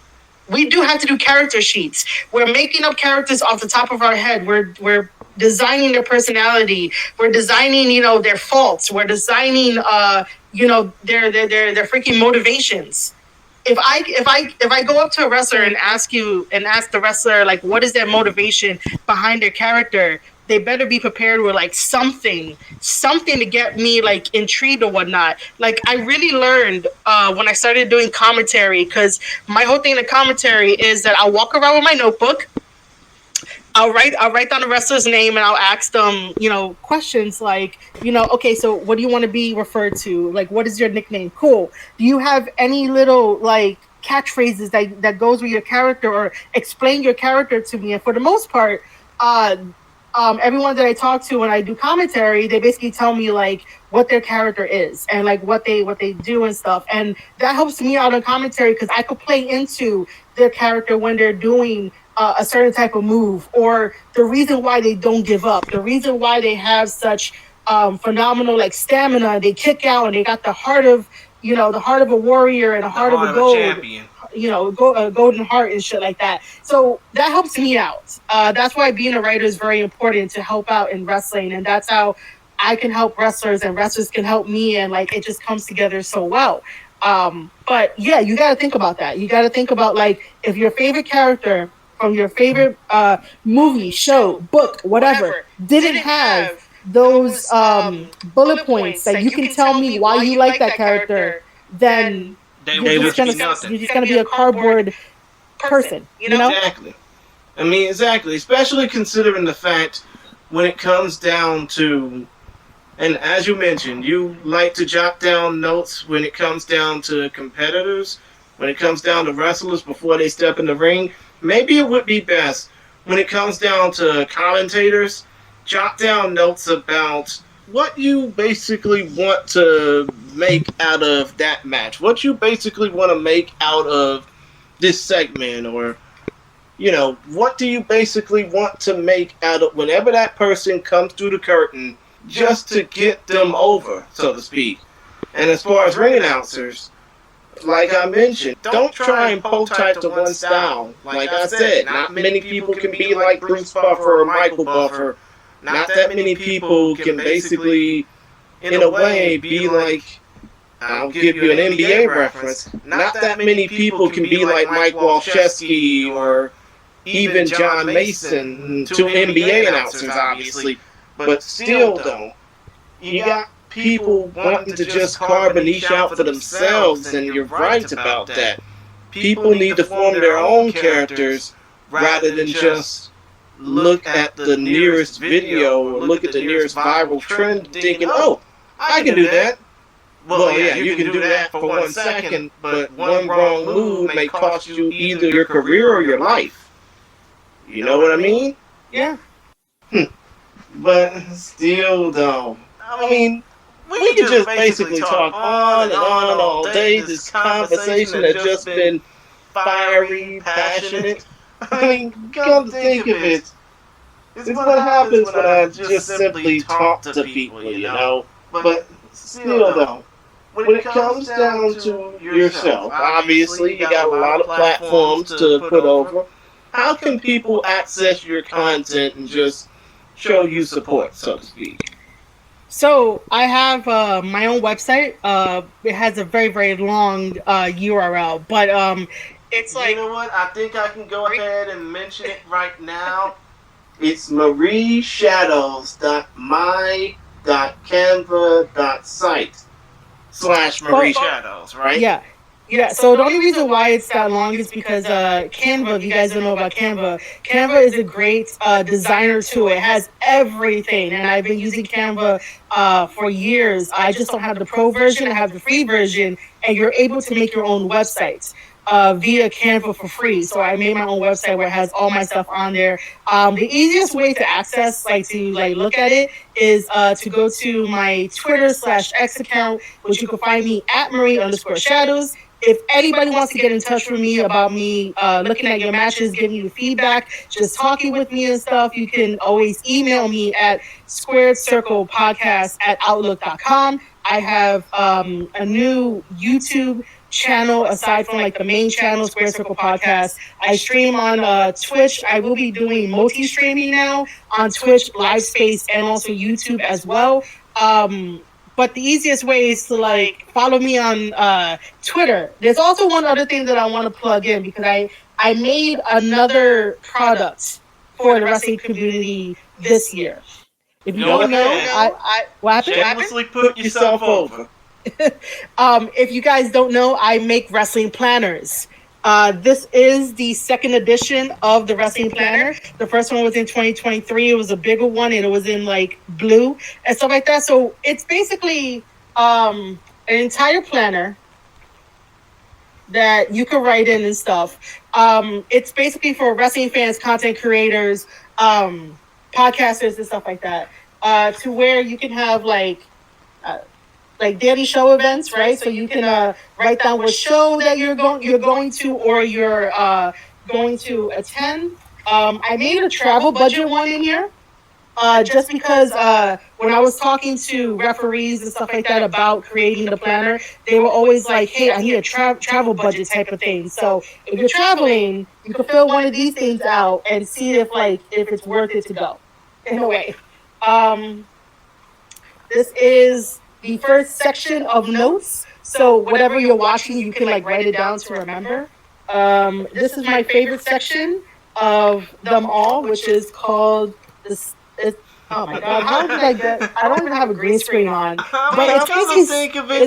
we do have to do character sheets. We're making up characters off the top of our head. We're designing their personality. We're designing, their faults. We're designing, their freaking motivations. If I go up to a wrestler and ask the wrestler, like, what is their motivation behind their character, they better be prepared with like something to get me like intrigued or whatnot. Like, I really learned when I started doing commentary, because my whole thing in commentary is that I'll walk around with my notebook. I'll write down the wrestler's name and I'll ask them, questions like, okay, so what do you want to be referred to? Like, what is your nickname? Cool. Do you have any little like catchphrases that goes with your character, or explain your character to me? And for the most part, everyone that I talk to when I do commentary, they basically tell me like what their character is and like what they do and stuff. And that helps me out in commentary, because I could play into their character when they're doing a certain type of move, or the reason why they don't give up, the reason why they have such phenomenal like stamina. They kick out and they got the heart of a warrior and the heart of a gold champion. Golden heart and shit like that. So that helps me out. That's why being a writer is very important, to help out in wrestling, and that's how I can help wrestlers and wrestlers can help me, and like it just comes together so well. But yeah, you got to think about that. You got to think about like if your favorite character from your favorite movie, show, book, whatever, didn't have those bullet points that you can tell me why you like that character, then you're just gonna be a cardboard person, Exactly. I mean, exactly. Especially considering the fact when it comes down to, and as you mentioned, you like to jot down notes when it comes down to competitors, when it comes down to wrestlers before they step in the ring. Maybe it would be best when it comes down to commentators, jot down notes about what you basically want to make out of that match, what you basically want to make out of this segment, or what do you basically want to make out of whenever that person comes through the curtain, just to get them over, so to speak. And as far as ring announcers, like I mentioned, don't try and hold tight to one style. Like I said, not many people can be like Bruce Buffer or Michael Buffer. Not that many people can basically, in a way, be like, I'll give you an NBA reference, not that many people can be like Mike Walshewski or even John Mason, two NBA announcers, obviously. But still, though, you got people wanting to just carve a niche out for themselves, and you're right about that. People need to form their own characters rather than just look at the nearest video or look at the nearest viral trend thinking, oh, I can do that. Well, yeah, you can do that for 1 second, but one wrong move may cost you either your career or your life. You know what I mean? Yeah. But still, though, I mean, we can just basically talk on and on all day. This conversation has just been fiery, passionate. I mean, come to think of it, it's what happens when I just simply talk to people, you know? But still, though, when it comes down to yourself, obviously, you got a lot of platforms to put over. How can people access your content and just show you support, so to speak? So I have my own website. It has a very, very long URL, but it's like, you know what? I think I can go ahead and mention it right now. It's marieshadows.my.canva.site/Marie Shadows, right? Yeah. Yeah, so the only reason why it's that long is because Canva, if you guys don't know about Canva, Canva is a great designer tool. It has everything, and I've been using Canva for years. I just don't have the pro version. I have the free version, and you're able to make your own website via Canva for free. So I made my own website where it has all my stuff on there. The easiest way to access, to look at it, is to go to my Twitter/X account, which you can find me at Marie_Shadows. If anybody wants to get in touch with me about me looking at your matches, giving you feedback, just talking with me and stuff, you can always email me at squaredcirclepodcast@outlook.com. I have a new YouTube channel aside from the main channel, Square Circle Podcast. I stream on Twitch. I will be doing multi-streaming now on Twitch, Live Space, and also YouTube as well. But the easiest way is to follow me on Twitter. There's also one other thing that I want to plug in, because I made another product for the wrestling community this year. If you don't know, what happened? Shamelessly put yourself over. If you guys don't know, I make wrestling planners. This is the second edition of the wrestling planner. The first one was in 2023. It was a bigger one, and it was in blue and stuff like that. So it's basically an entire planner that you can write in and stuff. It's basically for wrestling fans, content creators, podcasters, and stuff like that. To where you can have daily show events, right? So you can write down what show that you're going to, or you're going to attend. I made a travel budget one in here, just because when I was talking to referees and stuff like that about creating the planner, they were always like, "Hey, I need a travel budget type of thing." So if you're traveling, you can fill one of these things out and see if it's worth it to go. In a way, this is the first section of notes. So whatever you're watching, you can write it down to remember. This is my favorite section of them all, which is called this. Oh my god! How did I get? I don't even have a green screen on. But it's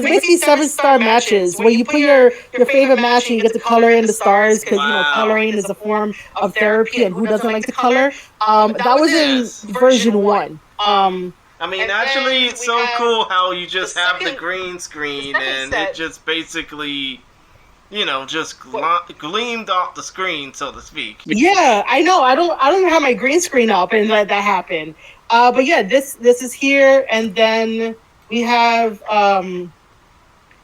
basically 7-star matches where you put your favorite match and you get to color in the stars, because coloring is a form of therapy, and who doesn't like to color? That was in version 1. I mean, actually, it's so cool how you just have the green screen and it just basically, just gleamed off the screen, so to speak. Yeah, I know. I don't even have my green screen up and let that happen. But yeah, this is here, and then we have a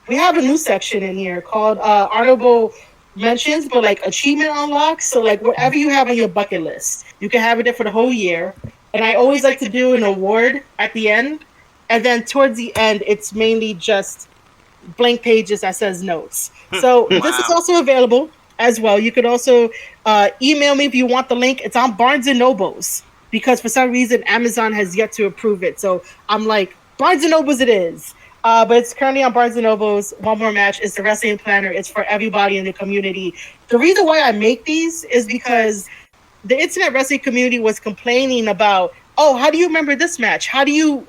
new section in here called honorable mentions, but achievement unlocks. So whatever you have on your bucket list, you can have it there for the whole year. And I always like to do an award at the end. And then towards the end, it's mainly just blank pages that says notes. So This is also available as well. You could also email me if you want the link. It's on Barnes & Noble's, because for some reason, Amazon has yet to approve it. So I'm like, Barnes & Noble's it is. But it's currently on Barnes & Noble's. One More Match is the wrestling planner. It's for everybody in the community. The reason why I make these is because the internet wrestling community was complaining about, oh, how do you remember this match? How do you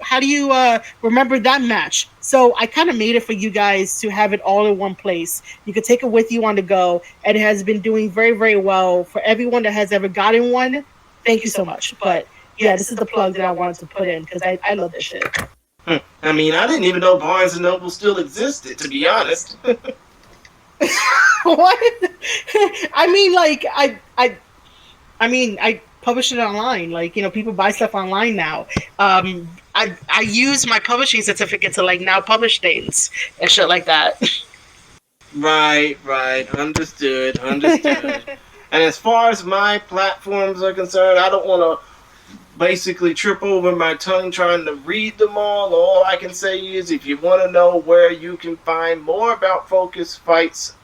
remember that match? So I kind of made it for you guys to have it all in one place. You could take it with you on the go, and it has been doing very, very well for everyone that has ever gotten one. Thank you so much. But yeah, this is the plug that I wanted to put in, because I love this shit. I mean, I didn't even know Barnes & Noble still existed, to be honest. What? I mean, I publish it online. People buy stuff online now. I use my publishing certificate to now publish things and shit like that. Right, understood. And as far as my platforms are concerned, I don't want to basically trip over my tongue trying to read them all. All I can say is if you want to know where you can find more about Focus Fights,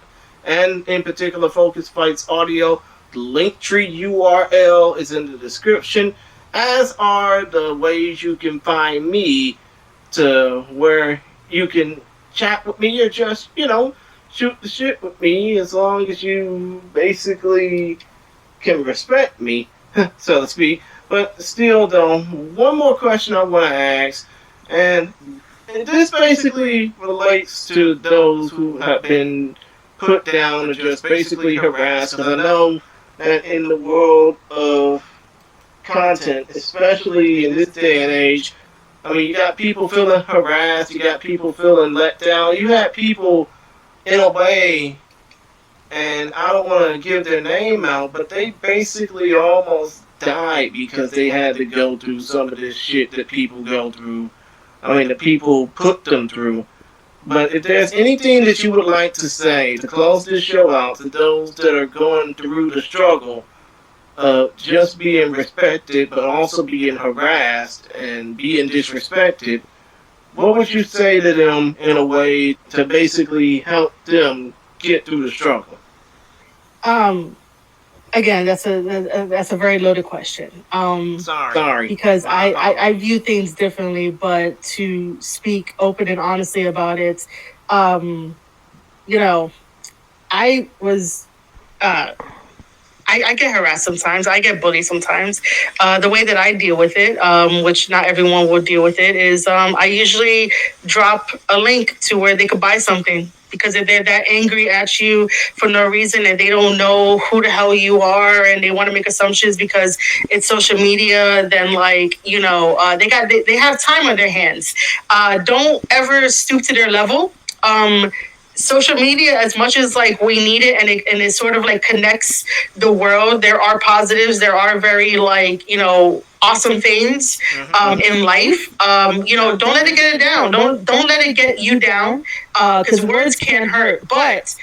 and in particular Focus Fights audio, the Linktree URL is in the description, as are the ways you can find me to where you can chat with me or just, shoot the shit with me as long as you basically can respect me, so to speak. But still, though, one more question I want to ask, and this basically relates to those who have been put down or just basically harassed, because I know that in the world of content, especially in this day and age, I mean, you got people feeling harassed, you got people feeling let down, you had people, in a way, and I don't want to give their name out, but they basically almost died because they had to go through some of this shit that people go through. I mean, the people put them through. But if there's anything that you would like to say to close this show out to those that are going through the struggle of just being respected, but also being harassed and being disrespected, what would you say to them in a way to basically help them get through the struggle? Um, Again, that's a very loaded question. Sorry. Because I view things differently, but to speak open and honestly about it, um, you know, I was. I get harassed sometimes. I get bullied sometimes. The way that I deal with it, which not everyone will deal with it, is I usually drop a link to where they could buy something. Because if they're that angry at you for no reason and they don't know who the hell you are and they want to make assumptions because it's social media, then they have time on their hands. Don't ever stoop to their level. Social media, as much as like we need it, and it sort of like connects the world, there are positives, there are very awesome things in life. Don't let it get it down, don't let it get you down, because words can hurt, but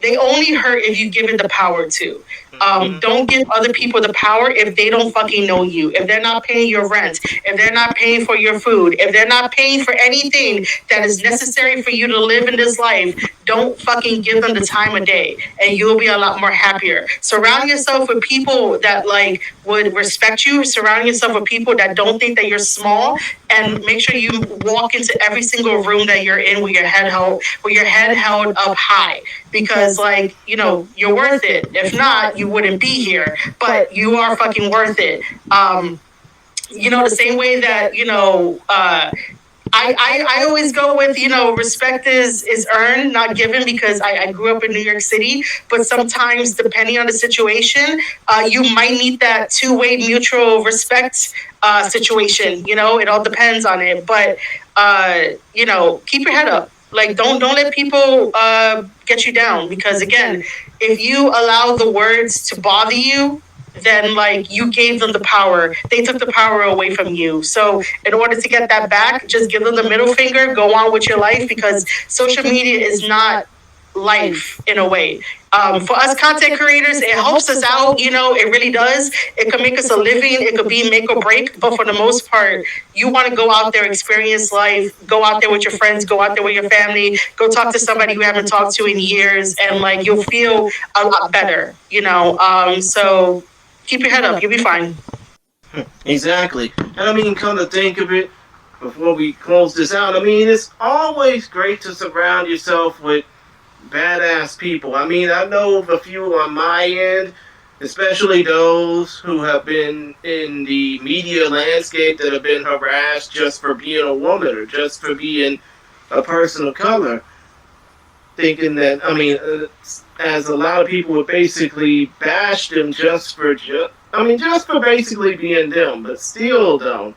they only hurt if you give it the power to. Don't give other people the power if they don't fucking know you. If they're not paying your rent, if they're not paying for your food, if they're not paying for anything that is necessary for you to live in this life, don't fucking give them the time of day, and you'll be a lot more happier. Surround yourself with people that would respect you. Surround yourself with people that don't think that you're small, and make sure you walk into every single room that you're in with your head held up high, because you're worth it. If not, you wouldn't be here, but you are fucking worth it. The same way that I always go with, respect is earned, not given, because I grew up in New York City. But sometimes, depending on the situation, you might need that two-way mutual respect situation. It all depends on it. But keep your head up. Like, don't let people get you down, because again, if you allow the words to bother you, then you gave them the power. They took the power away from you. So in order to get that back, just give them the middle finger, go on with your life, because social media is not life in a way. For us content creators, it helps us out, it really does. It could make us a living, it could be make or break, but for the most part, you want to go out there, experience life, go out there with your friends, go out there with your family, go talk to somebody you haven't talked to in years, and you'll feel a lot better, so keep your head up, you'll be fine. Exactly. And I mean, come to think of it, before we close this out, I mean, it's always great to surround yourself with badass people. I mean, I know of a few on my end, especially those who have been in the media landscape that have been harassed just for being a woman or just for being a person of color. Thinking that, I mean, as a lot of people would basically bash them just for basically being them. But still, though,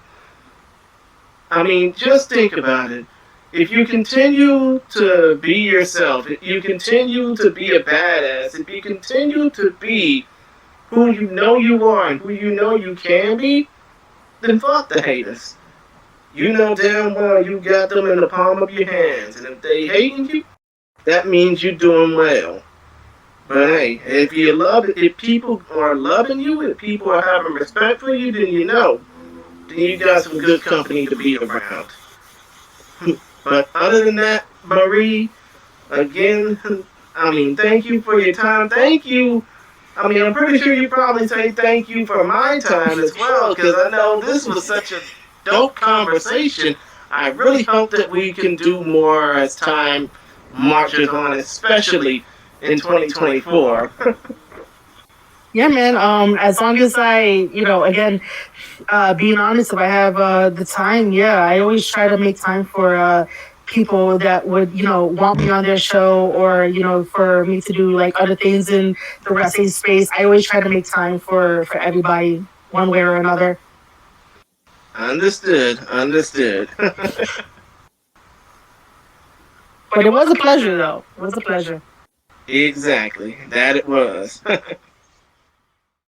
I mean, just think about it. If you continue to be yourself, if you continue to be a badass, if you continue to be who you know you are and who you know you can be, then fuck the haters. You know damn well you got them in the palm of your hands. And if they hating you, that means you're doing well. But hey, if people are loving you, if people are having respect for you, then you got some good company to be around. But other than that, Marie, again, thank you for your time. Thank you. I'm pretty sure you probably say thank you for my time as well, because I know this was such a dope conversation. I really hope that we can do more as time marches on, especially in 2024. Yeah, man. As long as again, being honest, if I have the time, yeah, I always try to make time for people that would, want me on their show, or for me to do like other things in the wrestling space. I always try to make time for everybody, one way or another. Understood. Understood. But it was a pleasure, though. It was a pleasure. Exactly. That it was.